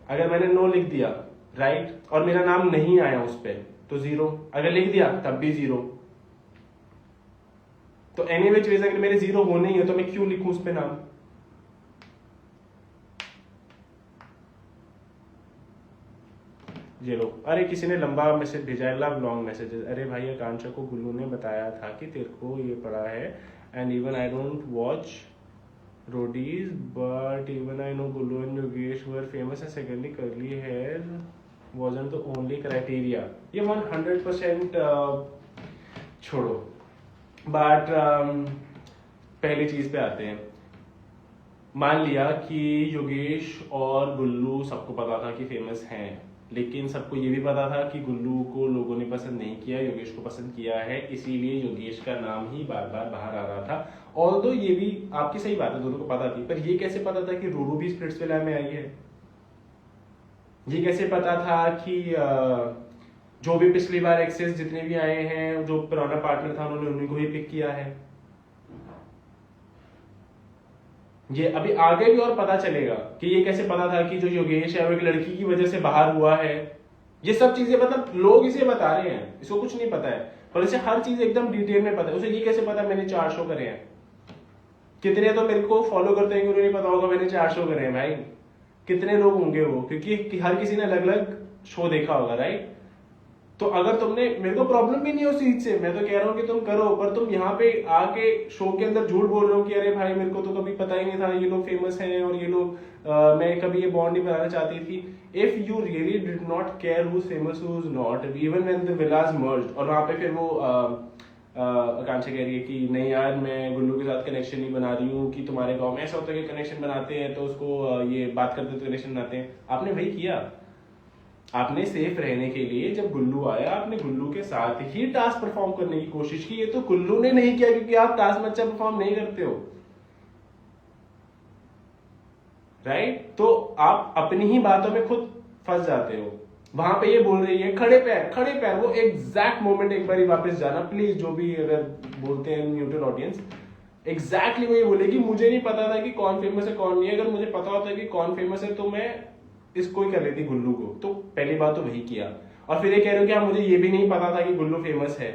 अगर मैंने नो लिख दिया, राइट, और मेरा नाम नहीं आया उस पर, तो 0। अगर लिख दिया तब भी 0। तो एनीवे चीज, अगर मेरे 0 होने ही है तो मैं क्यों लिखूं उस पे नाम? ये लो, अरे किसी ने लंबा मैसेज भेजा है, लव लॉन्ग मैसेजेस। अरे भाई, आकांक्षा को गुल्लू ने बताया था कि तेरे को ये पड़ा है, and even I don't watch Roadies, but even I know Gullu and Yogesh were famous, and secondly curly hair wasn't the only criteria। ये 100% छोड़ो, बट पहली चीज पे आते हैं। मान लिया कि योगेश और गुल्लू सबको पता था कि फेमस हैं, लेकिन सबको ये भी पता था कि गुल्लू को लोगों ने पसंद नहीं किया, योगेश को पसंद किया है, इसीलिए योगेश का नाम ही बार बार बाहर आ रहा था। ऑल्दो ये भी आपकी सही बात है, दोनों को पता थी, पर ये कैसे पता था कि रूरू भी स्प्लिट्सविला में आई है? ये कैसे पता था कि जो भी पिछली बार एक्सेस जितने भी आए हैं, जो पुराना पार्टनर था उन्होंने उन्हीं को ही पिक किया है? ये अभी आगे भी और पता चलेगा कि ये कैसे पता था कि जो योगेश है वो एक लड़की की वजह से बाहर हुआ है। ये सब चीजें मतलब लोग इसे बता रहे हैं, इसको कुछ नहीं पता है, पर इसे हर चीज एकदम डिटेल में पता है। उसे ये कैसे पता मैंने 4 शो करे हैं? कितने तो मेरे को फॉलो करते हैं, उन्हें नहीं पता होगा मैंने 4 शो करे हैं भाई। कितने लोग होंगे वो, क्योंकि हर किसी ने अलग अलग शो देखा होगा, राइट। तो अगर तुमने, मेरे को प्रॉब्लम भी नहीं है उस चीज से, मैं तो कह रहा हूँ कि तुम करो, पर तुम यहाँ पे आके शो के अंदर झूठ बोल रहे हो कि अरे भाई मेरे को तो कभी पता ही नहीं था ये लोग फेमस हैं और ये लोग मैं कभी ये बॉन्ड नहीं बनाना चाहती थी। If you really did not care who is famous who is not, even when the Vilas merged, और वहां पे फिर वो आकांक्षा कह रही है कि नहीं यार मैं गुल्लू के साथ कनेक्शन नहीं बना रही हूँ, कि तुम्हारे गांव में ऐसा होता है कि कनेक्शन बनाते हैं तो उसको ये बात करते तो कनेक्शन बनाते हैं। आपने वही किया, आपने सेफ रहने के लिए जब गुल्लू आया आपने गुल्लू के साथ ही टास्क परफॉर्म करने की कोशिश की। ये तो गुल्लू ने नहीं किया क्योंकि आप टास्क में अच्छा परफॉर्म नहीं करते हो, राइट? तो आप अपनी ही बातों में खुद फंस जाते हो। वहां पे ये बोल रही है खड़े पैर खड़े पैर, वो एग्जैक्ट मोमेंट एक बार वापस जाना प्लीज, जो भी अगर बोलते हैं न्यूट्रल ऑडियंस, एग्जैक्टली वो ये बोलेगी मुझे नहीं पता था कि कौन फेमस है कौन नहीं है, अगर मुझे पता होता कि कौन फेमस है तो मैं इसको ही कर लेती गुल्लू को। तो पहली बात तो वही किया, और फिर ये कह रहे हो कि हाँ मुझे ये भी नहीं पता था कि गुल्लू फेमस है।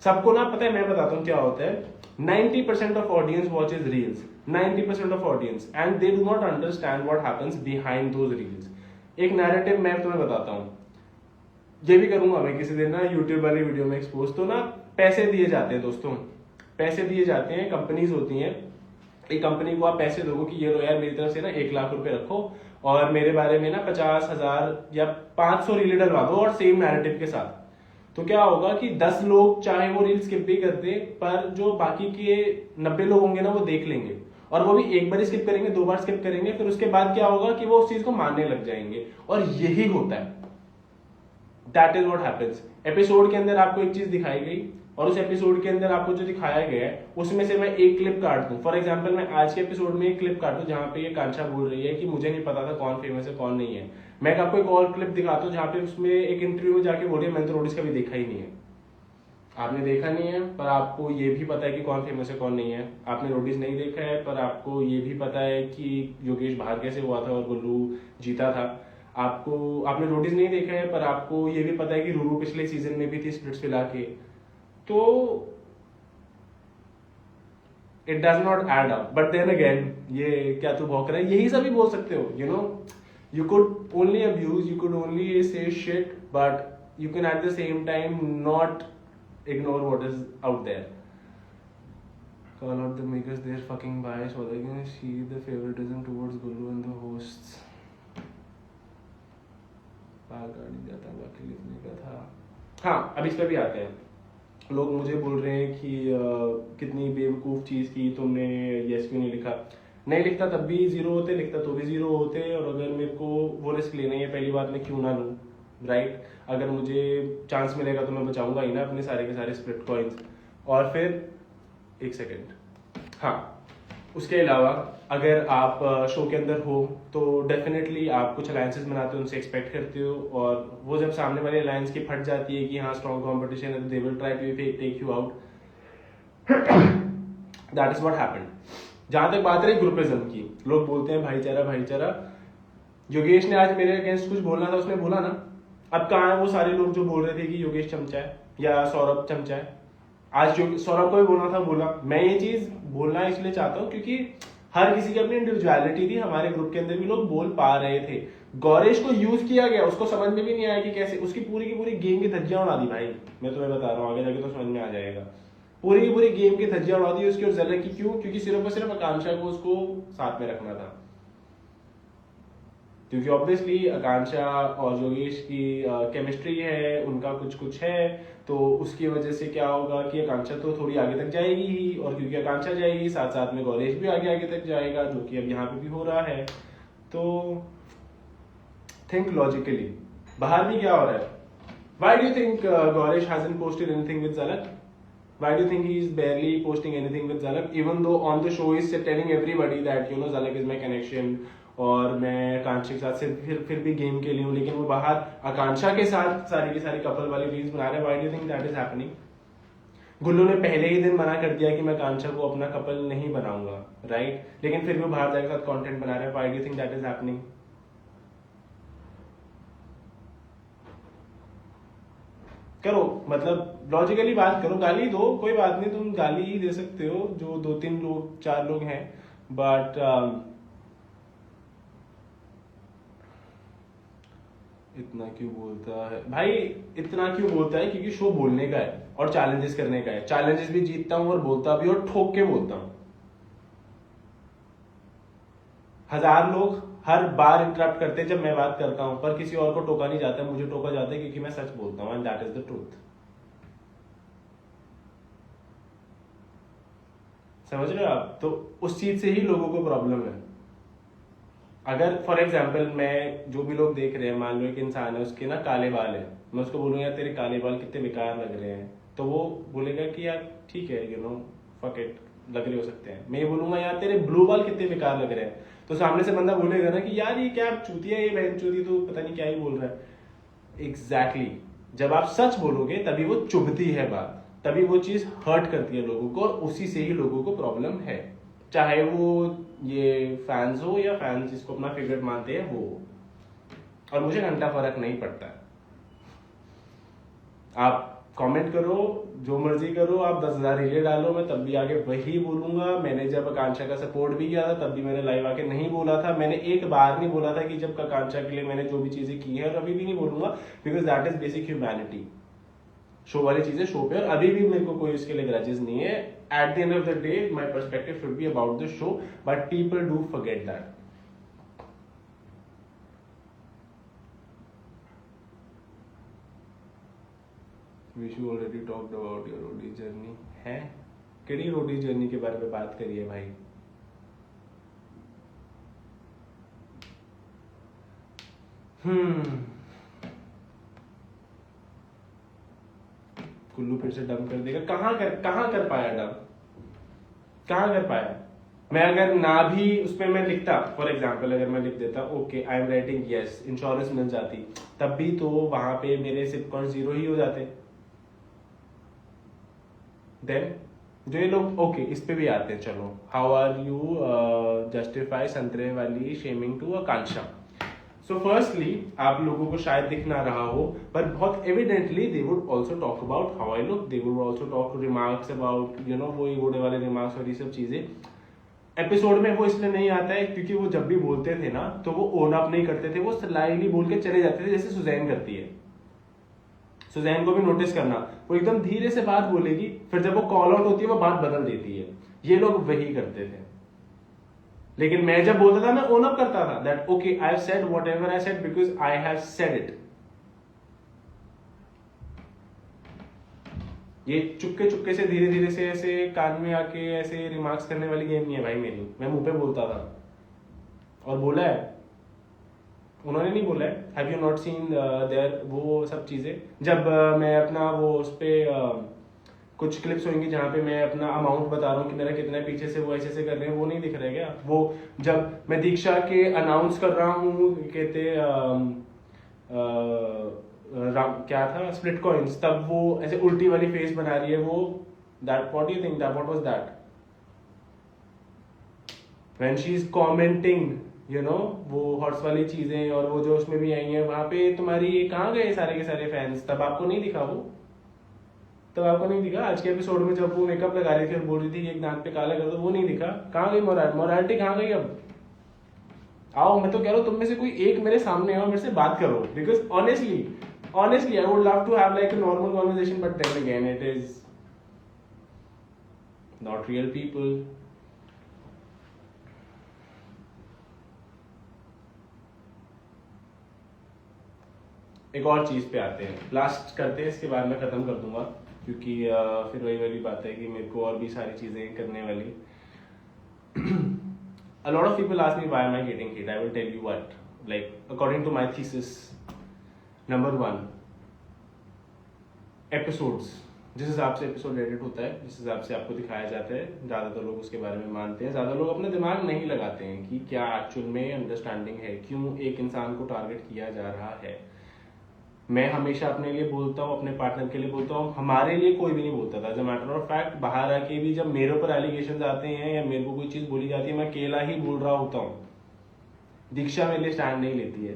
सबको ना पता है, मैं बताता हूं क्या होता है। 90% of audience watches reels, 90% of audience, and they do not understand what happens behind those reels। एक नैरेटिव मैं तुम्हें बताता हूं, ये भी करूंगा मैं किसी दिन ना यूट्यूब वाली वीडियो में एक्सपोज। तो ना पैसे दिए जाते हैं दोस्तों, पैसे दिए जाते हैं, कंपनीज होती हैं, एक कंपनी को आप पैसे दोगे कि ये लो यार मेरी तरफ से ना 1 लाख रुपए रखो और मेरे बारे में ना 50,000 या 500 रील डलवा दो और सेम नैरेटिव के साथ। तो क्या होगा कि 10 लोग चाहे वो रील स्किप भी कर दे, पर जो बाकी के 90 लोग होंगे ना वो देख लेंगे, और वो भी एक बार स्किप करेंगे, 2 बार स्किप करेंगे, फिर उसके बाद क्या होगा कि वो उस चीज को मानने लग जाएंगे। और यही होता है, that is what happens. Episode के अंदर आपको एक चीज दिखाई गई और उस एपिसोड के अंदर आपको जो दिखाया गया है उसमें से मैं एक क्लिप काट दूं। फॉर एग्जांपल मैं आज के एपिसोड में एक क्लिप काट दूं जहां पे ये कांक्षा बोल रही है कि मुझे नहीं पता था कौन फेमस है कौन नहीं है। मैं आपको एक और क्लिप दिखाता हूं जहां पे उसमें एक इंटरव्यू में जाके बोल रही है मैंने तो रोडीज कभी देखा ही नहीं है। आपने देखा नहीं है पर आपको ये भी पता है कि कौन फेमस है कौन नहीं है। आपने रोडीज नहीं देखा है पर आपको ये भी पता है कि योगेश बाहर कैसे हुआ था और गुल्लू जीता था। आपने रोडीज नहीं देखा है पर आपको ये भी पता है कि रूरू पिछले सीजन में भी थी स्प्लिट्स पिला के। तो it does not add up, but then again ये क्या तू भौंक रहा है, यही सभी बोल सकते हो। You know you could only abuse, you could only say shit, but you can at the same time not ignore what is out there। Call out the makers, they're fucking biased, or they're gonna see the favoritism towards Gullu and the hosts। गाड़ी जाता बाकी लिखने का था। हाँ अब इस पे भी आते हैं। लोग मुझे बोल रहे हैं कि कितनी बेवकूफ चीज की तुमने यस क्यों नहीं लिखा। नहीं लिखता तब भी 0 होते, लिखता तो भी 0 होते, और अगर मेरे को वो रिस्क लेना है पहली बात मैं क्यों ना लूँ, राइट? अगर मुझे चांस मिलेगा तो मैं बचाऊंगा ही ना अपने सारे के सारे स्प्लिट कॉइन्स। और फिर एक सेकेंड, हाँ उसके अलावा अगर आप शो के अंदर हो तो डेफिनेटली आप कुछ अलायंसेस बनाते हो, उनसे एक्सपेक्ट करते हो, और वो जब सामने वाले अलायंस की फट जाती है कि हाँ स्ट्रॉन्ग कॉम्पिटिशन है तो they will try to take you out. That is what happened. जहां तक बात रही ग्रुपिज्म की, लोग बोलते हैं भाईचारा भाईचारा। योगेश ने आज मेरे अगेंस्ट कुछ बोलना था, उसने बोला ना। अब कहाँ है वो सारे लोग जो बोल रहे थे कि योगेश चमचा है या सौरभ चमचा है? आज सौरभ को भी बोलना था, बोला। मैं ये चीज बोलना इसलिए चाहता हूँ क्योंकि हर किसी की अपनी इंडिविजुअलिटी थी। हमारे ग्रुप के अंदर भी लोग बोल पा रहे थे। गौरेश को यूज किया गया, उसको समझ में भी नहीं आया कि कैसे, उसकी पूरी की पूरी गेम की धज्जियां उड़ा दी भाई। मैं तुम्हें बता रहा हूँ, आगे जाके तो समझ में आ जाएगा। पूरी की पूरी गेम की धज्जियां उड़ा दी उसकी और जलक की। क्यों? क्योंकि सिर्फ और सिर्फ आकांक्षा को उसको साथ में रखना था। क्योंकि ऑब्वियसली आकांक्षा और योगेश की केमिस्ट्री है, उनका कुछ कुछ है, तो उसकी वजह से क्या होगा कि आकांक्षा तो थोड़ी आगे तक जाएगी ही, और क्योंकि आकांक्षा जाएगी साथ साथ में गौरेश भी आगे आगे तक जाएगा, जो कि अब यहाँ पे भी हो रहा है। तो थिंक लॉजिकली, बाहर भी क्या हो रहा है? Why do you think Gauresh hasn't posted anything with Zalak? Why do you think he is barely posting anything with Zalak, even though on the show is telling everybody that you know Zalak is my connection और मैं आकांक्षा के साथ से फिर भी गेम के लिए हूँ, लेकिन वो बाहर आकांक्षा के साथ सारी की सारी कपल वाली रील्स बना रहे हैं। Why do you think that is happening? Gullu ने पहले ही दिन मना कर दिया कि मैं आकांक्षा को अपना कपल नहीं बनाऊंगा, राइट? लेकिन फिर भी बाहर जाके साथ कंटेंट बना रहे हैं। Why do you think that is happening? करो, मतलब लॉजिकली बात करो। गाली दो, कोई बात नहीं, तुम गाली ही दे सकते हो, जो 2-3 लोग 4 लोग हैं, बट इतना क्यों बोलता है भाई? इतना क्यों बोलता है? क्योंकि शो बोलने का है और चैलेंजेस करने का है। चैलेंजेस भी जीतता हूं और बोलता भी, और ठोक के बोलता हूं। 1000 लोग हर बार इंटरप्ट करते हैं जब मैं बात करता हूं, पर किसी और को टोका नहीं जाता, मुझे टोका जाता है क्योंकि मैं सच बोलता हूं, and that is the truth. समझ रहे हो आप? तो उस चीज से ही लोगों को प्रॉब्लम है। अगर फॉर एग्जाम्पल मैं, जो भी लोग देख रहे हैं, मान लो एक इंसान है उसके ना काले बाल है, मैं उसको बोलूंगा यार तेरे काले बाल कितने बेकार लग रहे हैं, तो वो बोलेगा कि यार ठीक है फक इट, लग रहे हो सकते हैं। मैं ये बोलूंगा यार तेरे ब्लू बाल कितने बेकार लग रहे हैं, तो सामने से बंदा बोलेगा ना कि यार ये क्या चूतिया, ये बहन चूती, तो पता नहीं क्या ही बोल रहा है। एग्जैक्टली जब आप सच बोलोगे तभी वो चुभती है बात, तभी वो चीज हर्ट करती है लोगों को, और उसी से ही लोगों को प्रॉब्लम है, चाहे वो ये फैंस हो या फैंस जिसको अपना फेवरेट मानते हैं वो। और मुझे घंटा फर्क नहीं पड़ता है, आप कमेंट करो, जो मर्जी करो, आप 10,000 रीले डालो, मैं तब भी आगे वही बोलूंगा। मैंने जब आकांक्षा का सपोर्ट भी किया था तब भी मैंने लाइव आके नहीं बोला था, मैंने एक बार नहीं बोला था कि जब आकांक्षा के लिए मैंने जो भी चीजें की है, और अभी भी नहीं बोलूंगा, because that is basic humanity. Show वाली चीजें शो पे, और अभी भी मेरे को कोई उसके लिए ग्रजेस नहीं है। At the end of the day my perspective should be about the show, but people do forget that. Wish you already talked about your roadie journey. है केड़ी रोडी जर्नी के बारे में बात करी है भाई? कुल्लू फिर से डम कर देगा। कहाँ कर पाया डम? कहाँ कर पाया? मैं अगर ना भी उसमें मैं लिखता, फॉर एग्जाम्पल अगर मैं लिख देता okay I am writing yes, insurance मिल जाती, तब भी तो वहां पे मेरे सिप कॉइन 0 ही हो जाते। देन जो ये लोग ओके इस पे भी आते हैं, चलो हाउ आर यू जस्टिफाई संतरे वाली shaming to Akanksha. So firstly आप लोगों को शायद दिख ना रहा हो, पर बहुत evidently they would also talk about how I look, they would also talk remarks about वो ईगोडे वाले रिमार्क्स और ये सब चीजें। एपिसोड में वो इसलिए नहीं आता है क्योंकि वो जब भी बोलते थे ना तो वो ओन अप नहीं करते थे, वो स्लाइली बोल के चले जाते थे, जैसे सुजैन करती है। सुजैन को भी नोटिस करना, वो एकदम धीरे से बात बोलेगी, फिर जब वो कॉल आउट होती है वो बात बदल देती है। ये लोग वही करते थे। लेकिन मैं जब बोलता था मैं ओन अप करता था that okay I have said whatever I said because I have said it. ये चुपके चुपके से धीरे धीरे से ऐसे कान में आके ऐसे रिमार्क्स करने वाली गेम नहीं है भाई मेरी। मैं मुंह पे बोलता था और बोला है, उन्होंने नहीं बोला है। Have you not seen there वो सब चीजें, जब मैं अपना वो उस पे कुछ क्लिप्स होंगी जहां पे मैं अपना अमाउंट बता रहा हूँ कि मेरा कितना है, पीछे से वो ऐसे कर रहे हैं, वो नहीं दिख रहा है क्या? वो जब मैं दीक्षा के अनाउंस कर रहा हूँ कहते क्या था स्प्लिट कॉइंस, तब वो ऐसे उल्टी वाली फेस बना रही है, वो that what you think that what was that when she is commenting वो हॉर्स वाली चीजें, और वो जो उसमें भी आई है वहां पे तुम्हारी कहाँ गए सारे के सारे फैंस? तब आपको नहीं दिखा वो? तब आपको नहीं दिखा? आज के एपिसोड में जब वो मेकअप लगा रही थी और बोल रही थी कि एक दांत पे काला कर दो, वो नहीं दिखा? कहाँ गई मोरालिटी कहाँ गई? अब आओ, मैं तो कह रहा हूँ तुम में से कोई एक मेरे सामने आओ, मेरे से बात करो, because honestly I would love to have like a normal conversation, but then again it is not real people. एक और चीज पे आते हैं, लास्ट करते हैं, इसके बाद मैं खत्म कर दूंगा क्योंकि फिर वही वाली बात है कि मेरे को और भी सारी चीजें करने वाली। A lot of people ask me why am I getting hate. I will tell you what. Like according to my thesis, number 1, episodes. जिस हिसाब से एपिसोड एडिट होता है, जिस हिसाब से आपको दिखाया जाता है, ज्यादातर लोग उसके बारे में मानते हैं, ज्यादा लोग अपना दिमाग नहीं लगाते हैं कि क्या एक्चुअल में अंडरस्टैंडिंग है, क्यों एक इंसान को टारगेट किया जा रहा है। मैं हमेशा अपने लिए बोलता हूँ, अपने पार्टनर के लिए बोलता हूँ, हमारे लिए कोई भी नहीं बोलता था। एज मैटर ऑफ फैक्ट बाहर आके भी जब मेरे ऊपर एलिगेशन आते हैं या मेरे को कोई चीज बोली जाती है, मैं अकेला ही बोल रहा होता हूँ। दीक्षा मेरे लिए स्टैंड नहीं लेती है,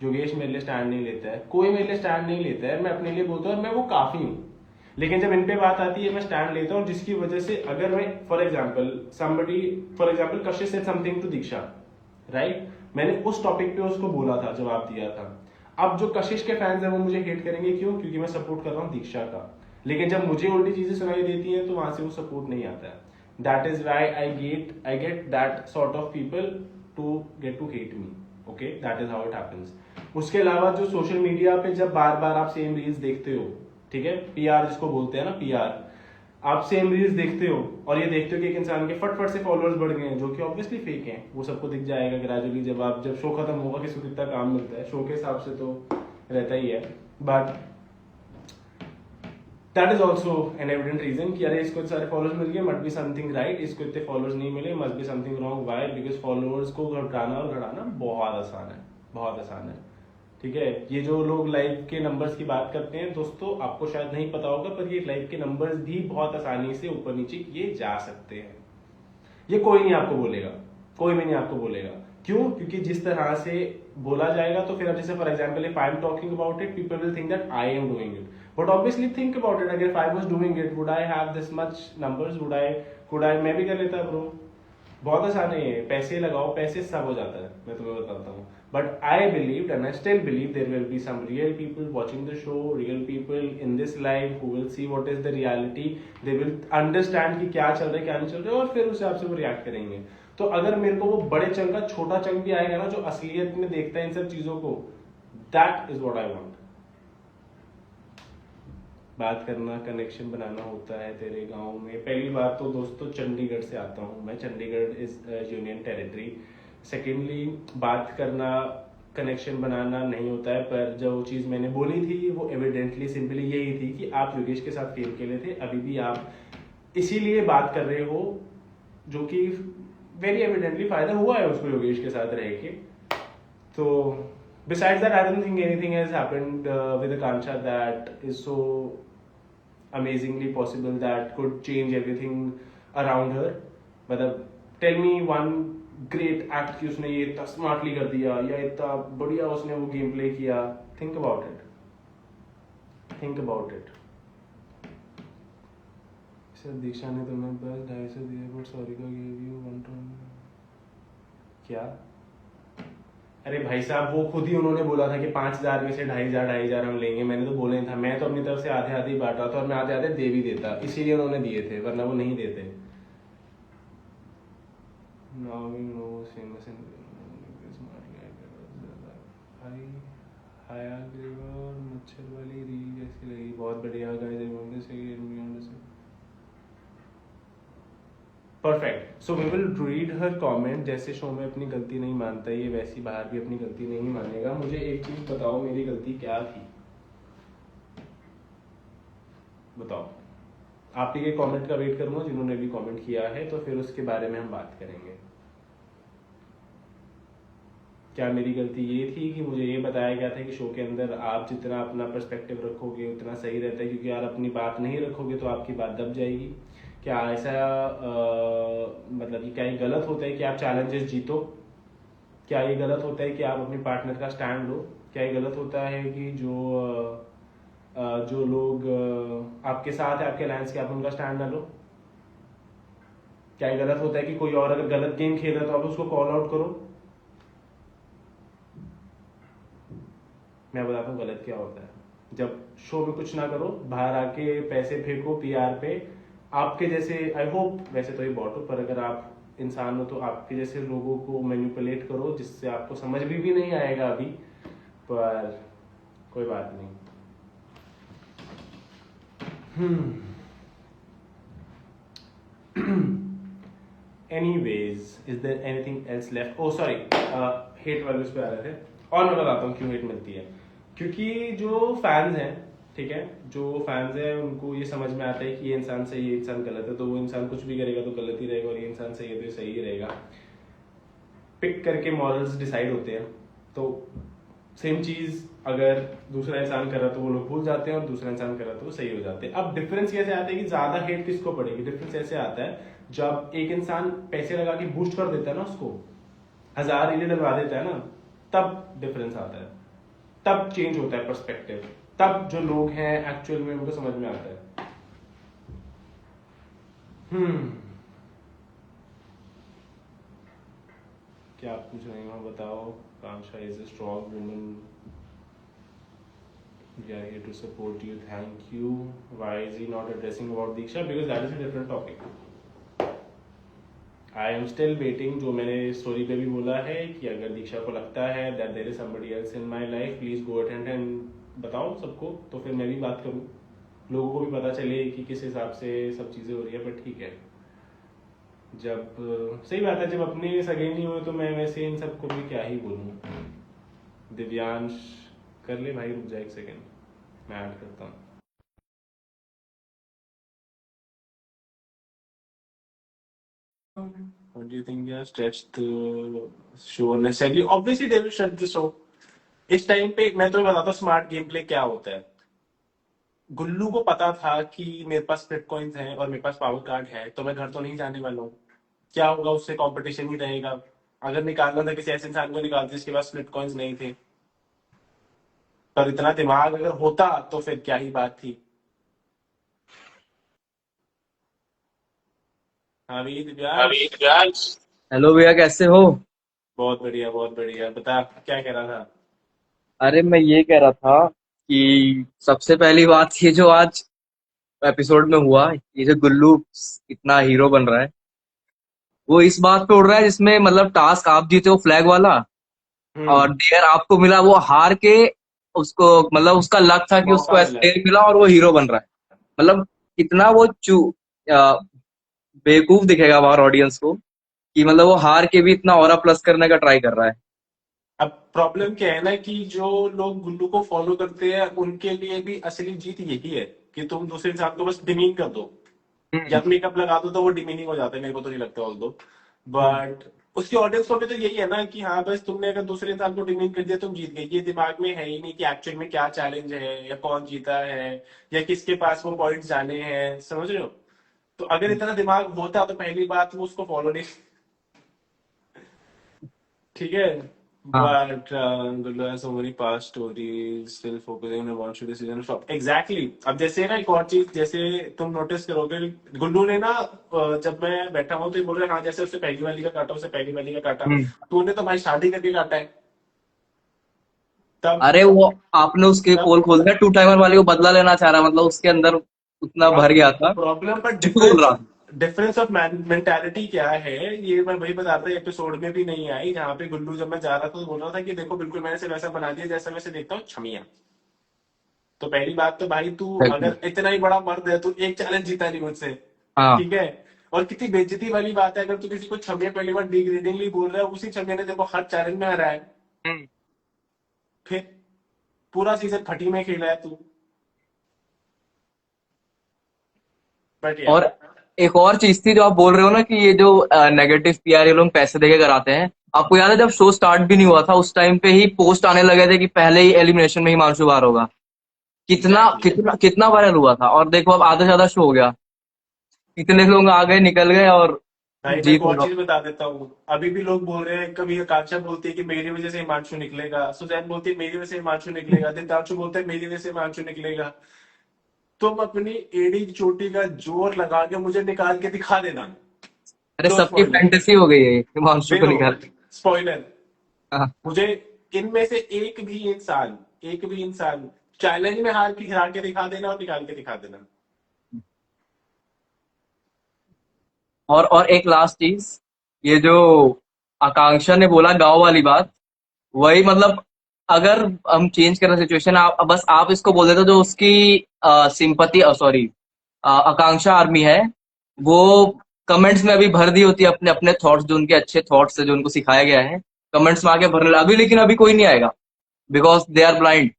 योगेश मेरे लिए स्टैंड नहीं लेता है, कोई मेरे लिए स्टैंड नहीं लेता है। मैं अपने लिए बोलता हूँ और मैं वो काफी हूँ। लेकिन जब इन पे बात आती है मैं स्टैंड लेता हूँ, जिसकी वजह से अगर मैं for example Kashish said something to Diksha, right, मैंने उस टॉपिक पे उसको बोला था, जवाब दिया था। अब जो कशिश के फैंस हैं वो मुझे हेट करेंगे, क्यों? क्योंकि मैं सपोर्ट कर रहा हूँ दीक्षा का। लेकिन जब मुझे उल्टी चीजें सुनाई देती हैं तो वहां से वो सपोर्ट नहीं आता है। That is why I get that sort of people to get to hate me. Okay, that is how it happens. उसके अलावा जो सोशल मीडिया पे जब बार बार आप सेम रील्स देखते हो, ठीक है, पीआर जिसको बोलते हैं ना, पीआर, आप सेम रील्स देखते हो और ये देखते हो कि एक इंसान के फट से फॉलोअर्स बढ़ गए हैं, जो कि ऑब्वियसली फेक हैं, वो सबको दिख जाएगा ग्रेजुअली जब शो खत्म होगा, किसको कितना काम मिलता है, शो के हिसाब से तो रहता ही है। But that is also an evident reason कि अरे इसको सारे फॉलोअर्स मिल गए, मस्ट बी समथिंग राइट, इसको इतने फॉलोअर्स नहीं मिले, must be something wrong. Why? Because followers को घटाना और घटाना बहुत आसान है, बहुत आसान है। ठीक है, ये जो लोग लाइव के नंबर्स की बात करते हैं दोस्तों, आपको शायद नहीं पता होगा, पर ये लाइव के नंबर्स भी बहुत आसानी से ऊपर नीचे किए जा सकते हैं। ये कोई नहीं आपको बोलेगा, कोई भी नहीं आपको बोलेगा। क्यों? क्योंकि जिस तरह से बोला जाएगा, तो फिर अब जैसे for example if I am talking about it, people will think that I am doing it, but obviously think about it, अगर if I was doing it, would I have this much numbers? Could I मैं भी कर लेता ब्रो। बहुत आसान है ये, पैसे लगाओ, पैसे सब हो जाता है, मैं तुम्हें बताता हूँ। But I believe and I still believe there will be some real people watching the show, real people in this live who will see what is the reality, they will understand कि क्या चल रहा है क्या नहीं चल रहा है, और फिर उस हिसाब से वो रिएक्ट करेंगे। तो अगर मेरे को वो बड़े चंक का छोटा चंक भी आएगा ना, जो असलियत में देखता है इन सब चीजों को, that is what I want. बात करना, कनेक्शन बनाना होता है तेरे गांव में। पहली बात तो दोस्तों, चंडीगढ़ से आता हूं मैं, Chandigarh is union territory. Secondly, बात करना, कनेक्शन बनाना नहीं होता है, पर जो चीज मैंने बोली थी वो एविडेंटली सिंपली यही थी कि आप योगेश के साथ फेल खेले थे, अभी भी आप इसीलिए बात कर रहे हो, जो कि वेरी एविडेंटली फायदा हुआ है उसको योगेश के साथ रह के। तो besides that, I don't think anything has happened with Akansha that is so amazingly possible that could change everything around her. मतलब tell me one great act कि उसने ये इतना स्मार्टली कर दिया, या इतना बढ़िया उसने वो गेम प्ले किया। Think about it, think about it. Sir Diksha ने तुम्हें बस 250 दिए, बट सॉरी का गिव यू 1 क्या? अरे भाई साहब, वो खुद ही उन्होंने बोला था कि 5,000 में से 2,500 हम लेंगे। मैंने तो बोले था, मैं तो अपनी तरफ से आधे आधे बांटा था, और मैं आधे आधे दे भी देता, इसीलिए उन्होंने दिए थे, वरना वो नहीं देते। Now we know famous in और मच्छर वाली रील कैसी लगी? बहुत बढ़िया guys, perfect. So we will read her comment. जैसे शो में अपनी गलती नहीं मानता ये, वैसी बाहर भी अपनी गलती नहीं मानेगा। मुझे एक चीज बताओ, मेरी गलती क्या थी? बताओ। आप ही के कमेंट का वेट करूंगा, जिन्होंने भी कमेंट किया है, तो फिर उसके बारे में हम बात करेंगे। क्या मेरी गलती ये थी कि मुझे ये बताया गया था कि शो के अंदर आप जितना अपना पर्सपेक्टिव रखोगे उतना सही रहता है, क्योंकि यार अपनी बात नहीं रखोगे तो आपकी बात दब जाएगी? क्या ऐसा मतलब कि क्या ये गलत होता है कि आप चैलेंजेस जीतो? क्या ये गलत होता है कि आप अपने पार्टनर का स्टैंड लो? क्या ये गलत होता है कि जो लोग आपके साथ है, आपके अलायंस के, आप उनका स्टैंड ना लो? क्या ये गलत होता है कि कोई और अगर गलत गेम खेल रहा है तो आप उसको कॉल आउट करो? मैं बताता हूँ गलत क्या होता है। जब शो में कुछ ना करो, बाहर आके पैसे फेंको पीआर पे, आपके जैसे, आई होप वैसे तो ये बॉट हो, पर अगर आप इंसान हो तो आपके जैसे लोगों को मैनिपुलेट करो, जिससे आपको समझ भी नहीं आएगा अभी, पर कोई बात नहीं। Anyways, is there anything else left? Oh sorry, hate वाले उस पे आ रहे थे, और मैं बताता हूँ क्यों हेट मिलती है। क्योंकि जो फैंस हैं, ठीक है, जो फैंस हैं उनको ये समझ में आता है कि ये इंसान सही है, ये इंसान गलत है, तो वो इंसान कुछ भी करेगा तो गलत ही रहेगा, और ये इंसान सही है तो ये सही ही रहेगा। पिक करके मॉरल्स डिसाइड होते हैं। तो सेम चीज अगर दूसरा इंसान कर रहा है तो वो लोग भूल जाते हैं, और दूसरा इंसान कर रहा है तो वो सही हो जाते हैं। अब डिफरेंस कैसे आता है कि ज्यादा हेट किसको पड़ेगी? डिफरेंस ऐसे आता है जब एक इंसान पैसे लगा के बूस्ट कर देता है ना, उसको 1000 रीलें डलवा देता है ना, तब डिफरेंस आता है, तब चेंज होता है पर्सपेक्टिव, तब जो लोग हैं एक्चुअल में उनको समझ में आता है। क्या आप पूछ रहे हो? बताओ। Kanksha is a strong woman, we are here to support you, thank you. Why is he not addressing about Diksha? Because that is a different topic. I am still waiting, जो मैंने स्टोरी पे भी बोला है कि अगर दीक्षा को लगता है that there is somebody else in my life, please go ahead and बताओ सबको, तो फिर मैं भी बात करूँ। लोगों को भी पता चले कि किस हिसाब से सब चीजें हो रही है। पर ठीक है, जब सही बात है, जब अपने सगे नहीं हुए तो मैं वैसे इन सबको भी क्या ही बोलूं। दिव्यांश कर ले भाई, रुक जा एक सेकेंड, मैं ऐड करता हूँ। What do you think they have stretched the show unnecessarily? Obviously they will stretch the show. इस टाइम पे मैं तुम्हें बताता हूँ स्मार्ट गेम प्ले क्या होता है। गुल्लू को पता था कि मेरे पास स्प्लिट कॉइन्स हैं और मेरे पास पावर कार्ड है, तो मैं घर तो नहीं जाने वाला हूँ। क्या होगा, उससे कंपटीशन ही रहेगा। अगर निकालना था किसी ऐसे इंसान को निकालते जिसके पास स्प्लिट कॉइन्स नहीं थे। पर इतना दिमाग अगर होता तो फिर क्या ही बात थी। हाँ भी दिव्यांश। हेलो भैया, कैसे हो? बहुत बढ़िया बहुत बढ़िया, बता क्या कह रहा था। अरे मैं ये कह रहा था कि सबसे पहली बात, ये जो आज एपिसोड में हुआ, ये जो गुल्लू इतना हीरो बन रहा है, वो इस बात पे उड़ रहा है जिसमें मतलब टास्क आप जीते हो फ्लैग वाला, और हम्म। डेयर आपको मिला, वो हार के उसको मतलब उसका लक था कि उसको मौका ऐसा मिला है। डेयर मिला और वो हीरो बन रहा है। मतलब कितना वो अ, बेवकूफ दिखेगा बाहर ऑडियंस को कि मतलब वो हार के भी इतना ऑरा प्लस करने का ट्राई कर रहा है। अब प्रॉब्लम क्या है ना कि जो लोग गुल्लू को फॉलो करते हैं उनके लिए भी असली जीत यही है कि तुम दूसरे इंसान को बस डिमीन कर दो हम्म। या मेकअप लगा दो तो वो डिमीनिंग हो जाता है। मेरे को तो नहीं लगता ऑल दो, हम्म। बट उसकी ऑडियंस को भी तो यही है ना कि हाँ बस तुमने अगर दूसरे इंसान को डिमीन कर दिया तुम जीत गए। ये दिमाग में है ही नहीं कि एक्चुअल में क्या चैलेंज है या कौन जीता है या किसके पास वो पॉइंट्स जाने हैं, समझ रहे हो। तो अगर इतना दिमाग होता तो पहली बात वो उसको फॉलो नहीं, ठीक है। हाँ। But Gullu has so many past stories, still focusing on one should decision shop. Exactly. अब जैसे ना एक और चीज, जैसे तुम नोटिस करोगे, गुल्लू ने ना जब मैं बैठा हूँ तो ये बोल रहे हाँ जैसे उससे पहली वाली का काटा, उससे पहली वाली का काटा। हम्म। तूने तो भाई शादी करके काटा है। तब अरे वो आपने उसके तब पोल खोल दिया, टू टाइमर वाले को बदला लेना चाह रहा, मतलब उसके अंदर उतना भर गया था। प्रॉब्लम पर झूठ बोल डिफरेंस, रहा था। डिफरेंस ऑफ मेंटालिटी क्या है, ये मैं वही बता रहा था, एपिसोड में भी नहीं आई जहाँ पे गुल्लू जब मैं जा रहा था तो बोल रहा था कि देखो बिल्कुल मैंने सिर्फ वैसा बना दिया जैसा वैसे देखता हूँ छमिया। तो पहली बात तो भाई तू Exactly. अगर इतना ही बड़ा मर्द है तू एक चैलेंज जीता नहीं मुझसे, हाँ। ठीक है। और कितनी बेइज्जती वाली बात है अगर तू किसी को छमिया पहली बार डिग्रेडिंगली बोल रहा है, उसी छमिया ने देखो हर चैलेंज में हराया है। हम्म। फिर पूरा सीजन फटी में खेला है तू। बट या और एक और चीज थी जो आप बोल रहे हो ना कि ये जो नेगेटिव पीआर ये लोग पैसे देके कराते हैं। आपको याद है जब शो स्टार्ट भी नहीं हुआ था उस टाइम पे ही पोस्ट आने लगे थे कि पहले ही एलिमिनेशन में हिमांशु बाहर होगा। कितना एग्जैक्टली। कितना कितना वायरल हुआ था, और देखो अब आधा से ज्यादा शो हो गया। कितने लोग आ गए, निकल गए और भाई मैं एक जीत और होगा। चीज बता देता हूँ, अभी भी लोग बोल रहे हैं, कभी आकांक्षा बोलती है कि मेरी वजह से हिमांशु निकलेगा, सुजैन बोलती है मेरी वजह से हिमांशु निकलेगा, दिव्यांशु बोलते हैं मेरी वजह से हिमांशु निकलेगा। तुम अपनी एड़ी चोटी का जोर लगा के मुझे निकाल के दिखा देना। अरे लो सबकी स्पॉइलर, फैंटेसी हो गई है हिमांशु दे को लो निकाल। स्पॉइलर। हाँ। मुझे इनमें से एक भी इंसान चैलेंज में हार के दिखा देना और निकाल के दिखा देना। और एक लास्ट चीज, ये जो आकांक्षा ने बोला गांव वाली बात, वही मतलब अगर हम चेंज करें सिचुएशन, आप बस आप इसको बोल देते हो, जो उसकी सिंपति, सॉरी, आकांक्षा आर्मी है, वो कमेंट्स में अभी भर दी होती है अपने अपने थॉट्स, जो उनके अच्छे थॉट्स है जो उनको सिखाया गया है, कमेंट्स में आके भरने अभी, लेकिन अभी कोई नहीं आएगा बिकॉज दे आर ब्लाइंड।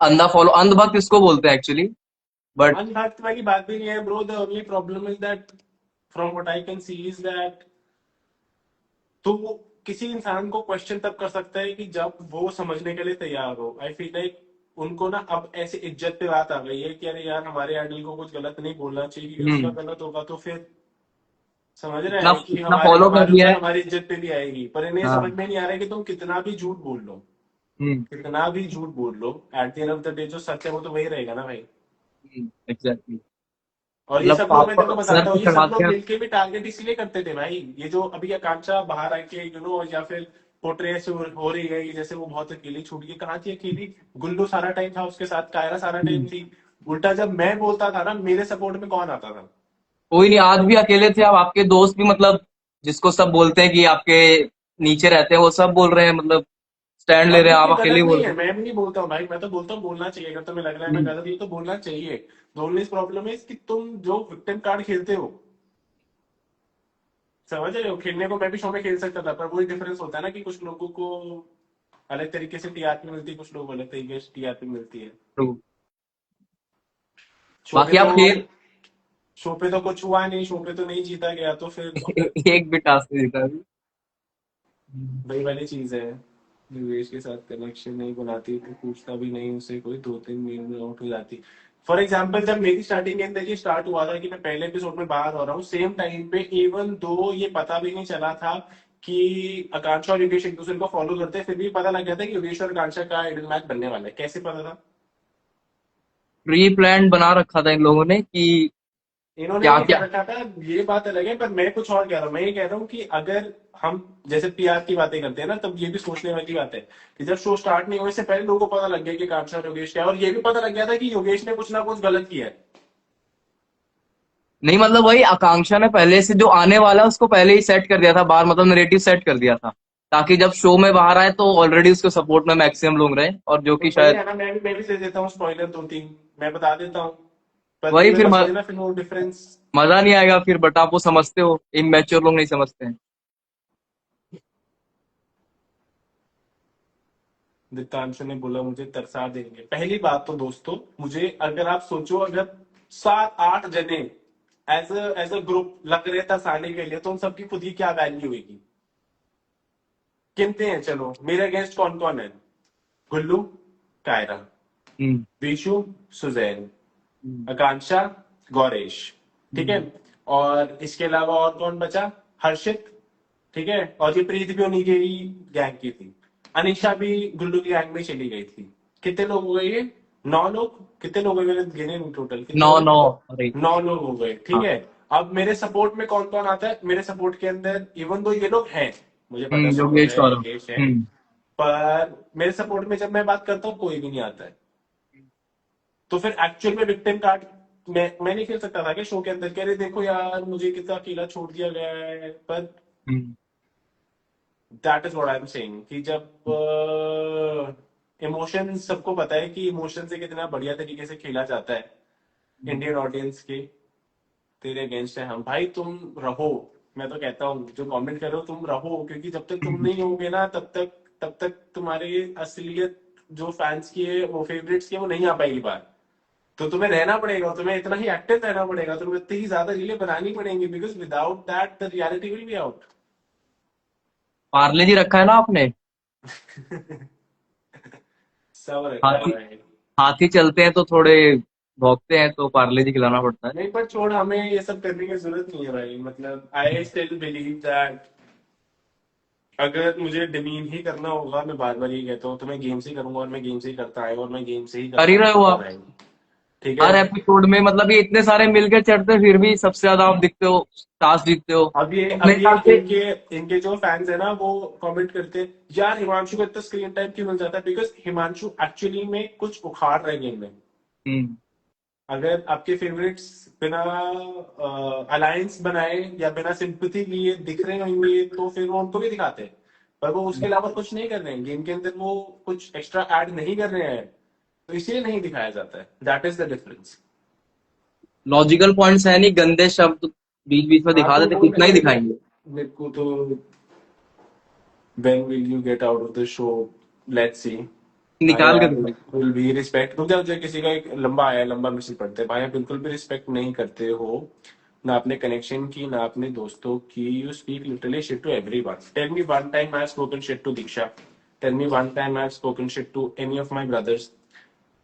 अंधा फॉलो, अंधभक्त इसको बोलते हैं एक्चुअली। बट अनभक्त वाली बात भी नहीं है bro, the only problem is that from what I can see is that तो वो किसी इंसान को क्वेश्चन तब कर सकता है कि जब वो समझने के लिए तैयार हो। आई फील लाइक उनको ना अब ऐसे इज्जत पे बात आ गई है कि अरे यार हमारे आइडल को कुछ गलत नहीं बोलना चाहिए क्योंकि उसका गलत होगा तो फिर समझ रहे इतना हैं कि इतना हमारे फॉलो कर हमारी लिया ऊपर है। हमारी इज्जत पे भी आएगी। पर इन्हें समझ हाँ। में नहीं आ रहा है कि तुम कितना भी झूठ बोल लो, हम्म। कितना भी झूठ बोल लो, at the end of the day जो सच है वो तो वही रहेगा ना भाई। एग्जैक्टली। और ये मतलब सब लोग, मैं तेरे को पापा सर बताता हूँ, पे ये सब चढ़ाते लोग हैं। मिलके भी टारगेट इसलिए करते थे भाई। ये जो अभी आकांक्षा बाहर आके या फिर पोर्ट्रे से हो रही है कि जैसे वो बहुत अकेली छूट गई, कहाँ थी अकेली। गुल्लू सारा टाइम था उसके साथ, कायरा सारा टाइम हम्म। थी। उल्टा जब मैं बोलता था ना मेरे सपोर्ट में कौन आता था। कोई नहीं, आज भी अकेले थे। अब आपके दोस्त भी मतलब जिसको सब बोलते हैं कि आपके नीचे रहते हैं, वो सब बोल रहे हैं, मतलब स्टैंड ले और रहे वो हैं, भी आप अकेले गलत ही नहीं बोल है, रहे मैं भी नहीं बोलता हूँ भाई, मैं तो बोलता हूँ बोलना चाहिए, अगर तुम्हें लग रहा है हैं। मैं गलत हूँ तो बोलना चाहिए। द ओनली प्रॉब्लम है कि तुम जो विक्टिम कार्ड खेलते हो, समझ रहे हो, खेलने को मैं भी शो में खेल सकता था, पर वही डिफरेंस होता है ना कि कुछ लोगों को अलग तरीके से टीआरपी मिलती है, कुछ लोगों को अलग तरीके से टीआरपी मिलती है। ट्रू। शो पे बाकी तो आप खेल शो पे तो कुछ हुआ नहीं, शो पे तो नहीं जीता गया, तो फिर एक भी टास्क नहीं जीता अभी। वही वाली चीज है। निवेश के साथ कनेक्शन नहीं बनाती तो पूछता भी नहीं उसे कोई, 2-3 मील में आउट हो जाती। फॉर एग्जाम्पल जब मेरी स्टार्टिंग के अंदर ये स्टार्ट हुआ था कि मैं पहले एपिसोड में बाहर हो रहा हूँ, सेम टाइम पे इवन दो ये पता भी नहीं चला था कि आकांक्षा और योगेश एक दूसरे को फॉलो करते हैं, फिर भी पता लग गया था कि योगेश और आकांक्षा का आइडल मैच बनने वाला है। कैसे पता था? प्री प्लान बना रखा था इन लोगों ने कि इन्होंने क्या नहीं कर क्या। रखा था, ये बात अलग है, पर मैं कुछ और कह रहा हूँ। मैं ये कह रहा हूँ कि अगर हम जैसे पीआर की बातें करते हैं ना, तब ये भी सोचने वाली बात है कि जब शो स्टार्ट नहीं हुए से पहले लोगों को पता लग गया कि कांक्षा और योगेश क्या है, और ये भी पता लग गया था कि योगेश ने कुछ ना कुछ गलत किया है। नहीं मतलब वही आकांक्षा ने पहले से जो आने वाला है उसको पहले ही सेट कर दिया था बाहर, मतलब नरेटिव सेट कर दिया था ताकि जब शो में बाहर आए तो ऑलरेडी उसके सपोर्ट में मैक्सिमम लोग रहे, और जो तो कि वही शायद है ना, मैं भी दे देता हूँ स्पॉइलर 2-3, मैं बता देता हूँ, पर वही तुम्हें फिर समझना फिर वो डिफरेंस। मजा नहीं आएगा फिर, बट आप वो समझते हो, इमेच्योर लोग नहीं समझते हैं। दीप्तांशु ने बोला मुझे तरसा देंगे। पहली बात तो दोस्तों, मुझे अगर आप सोचो, अगर 7-8 जने एज अ ग्रुप लग रहे तरसाने के लिए, तो उन सबकी खुद ही क्या वैल्यू होगी? गिनते हैं, चलो मेरे अगेंस्ट कौन कौन है। गुल्लू, कायरा, हम्म। विशु, सुजैन, हम्म। आकांक्षा, गौरेश, ठीक है। हम्म। और इसके अलावा और कौन बचा? हर्षित, ठीक है। और ये प्रीत भी उन्हीं के ही गैंग की थी। अनिशा भी गुल्लू की गैंग में चली गई थी। कितने लोग हो गए ये? 9 लोग। कितने लोग हो गए, गिने नहीं टोटल कितने नौ हो गए? नौ। अरे। 9 लोग हो गए, ठीक हाँ। है। अब मेरे सपोर्ट में कौन कौन आता है? मेरे सपोर्ट के अंदर इवन दो ये लोग हैं, मुझे पता है, सौरभ योगेश है, और योगेश है, पर मेरे सपोर्ट में जब मैं बात करता हूँ कोई भी नहीं आता है। तो फिर एक्चुअल में विक्टिम कार्ड मैं नहीं खेल सकता था कि शो के अंदर कह रहे देखो यार मुझे कितना अकेला छोड़ दिया गया है, पर hmm. That is what I am saying कि जब इमोशन, सबको पता है कि इमोशन से कितना बढ़िया तरीके से खेला जाता है इंडियन ऑडियंस के। तेरे अगेंस्ट है हम भाई, तुम रहो। मैं तो कहता हूँ जो कमेंट कर रहे हो तुम रहो, क्योंकि जब तक तुम नहीं होगे ना, तब तक तुम्हारी असलियत जो फैंस की है, वो फेवरेट्स की है, वो नहीं आ पाएगी बाहर। तो तुम्हें रहना पड़ेगा, तुम्हें इतना ही एक्टिव रहना पड़ेगा, तुम्हें इतनी ही ज्यादा रीलें बनानी पड़ेंगी, because without that the reality will be out. Parle G रखा है ना आपने? सब रखा है हाथी भाई। हाथी चलते हैं तो थोड़े भौंकते हैं, तो पार्ले जी खिलाना पड़ता है। नहीं, पर छोड़, हमें ये सब करने की जरूरत नहीं है भाई। मतलब आई स्टिल बिलीव दैट अगर मुझे डिमीन ही करना होगा, मैं बार बार ये कहता हूँ, तो मैं गेम से ही करूंगा, और मैं गेम से ही करता आया, और मैं गेम से ही कर ही करता रहे हो रहूंगा आप भाई। ठीक है। हर एपिसोड में, मतलब ये इतने सारे मिलकर चढ़ते हैं, फिर भी सबसे ज्यादा आप दिखते हो, टास्क जीतते हो, अब ये तो अब मेरे ये ख्याल से। इनके इनके जो फैंस है ना, वो कमेंट करते हैं यार हिमांशु को इतना स्क्रीन टाइम क्यों मिल जाता है, बिकॉज हिमांशु एक्चुअली में कुछ उखाड़ रहे गेम में। हम्म। अगर आपके फेवरेट्स बिना अलायंस बनाए या बिना सिंपैथी लिए दिख रहे होंगे, तो फिर वो उनको भी दिखाते हैं, पर वो उसके अलावा कुछ नहीं कर रहे हैं गेम के अंदर, वो कुछ एक्स्ट्रा ऐड नहीं कर रहे हैं, तो इसीलिए नहीं दिखाया जाता है। That is the difference. Logical points है नहीं, गंदे शब्द बीच बीच में हाँ, दिखा तो देते, वो कितना ही दिखाएंगे। मेरे को तो when will you get out of the show, let's see। भाई निकाल के आप दिखा। बिल्कुल भी रिस्पेक्ट, मुझे मुझे किसी का एक लंबा आया लंबा मैसेज पढ़ते हैं भाई, आप बिल्कुल भी रिस्पेक्ट नहीं करते हो, ना अपने कनेक्शन की, ना अपने दोस्तों की। You speak literally shit to everyone. Tell me one time I have spoken shit to Diksha. Tell me one time I have spoken shit to any of my brothers.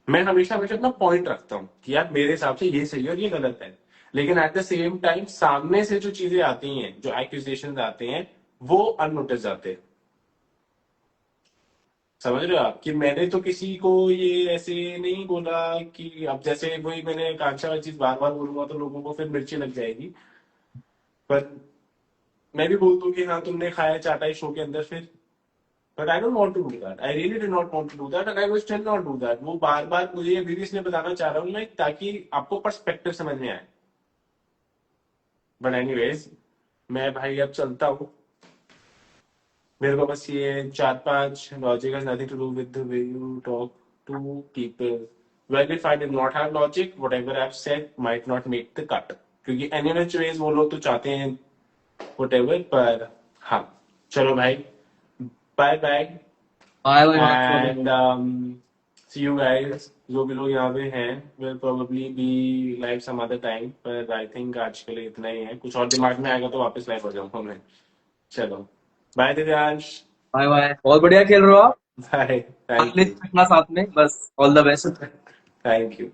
मैं हमेशा हमेशा अपना पॉइंट रखता हूँ कि यार मेरे हिसाब से ये सही है और ये गलत है, लेकिन एट द सेम टाइम सामने से जो चीजें आती हैं, जो एक्यूजेशन आते हैं, वो अननोटिस जाते हैं। समझ रहे हो आप कि मैंने तो किसी को ये ऐसे नहीं बोला कि अब जैसे वही मैंने कांक्षा वाली चीज बार बार बोलूंगा तो लोगों को फिर मिर्ची लग जाएगी, पर मैं भी बोल दूं कि हाँ तुमने खाया चाटा इस शो के अंदर फिर, but I don't want to do that, I really did not want to do that, and I will still not do that. वो बार बार मुझे ये भी इसलिए बताना चाह रहा हूँ मैं, ताकि आपको पर्सपेक्टिव समझ में आए। बट एनीवेज, मैं भाई अब चलता हूँ। मेरे को बस ये 4-5 logic has nothing to do with the way you talk to people, Verify did not have logic. Whatever I've said might not make the cut. क्योंकि any which ways वो लोग तो चाहते हैं whatever, पर हाँ, चलो भाई, bye bye bye bye bye. and see you guys. जो भी लोग यहाँ पे हैं will probably be live some other time, पर I think आज के लिए इतना ही है। कुछ और दिमाग में आएगा तो वापस लाइव हो जाऊंगा मैं। चलो, बाय दिव्यांश, बाय बाय। बहुत बढ़िया खेल रहे हो आप। बाय, थैंक अगले यू, सीखना साथ में, बस all the best. Thank you.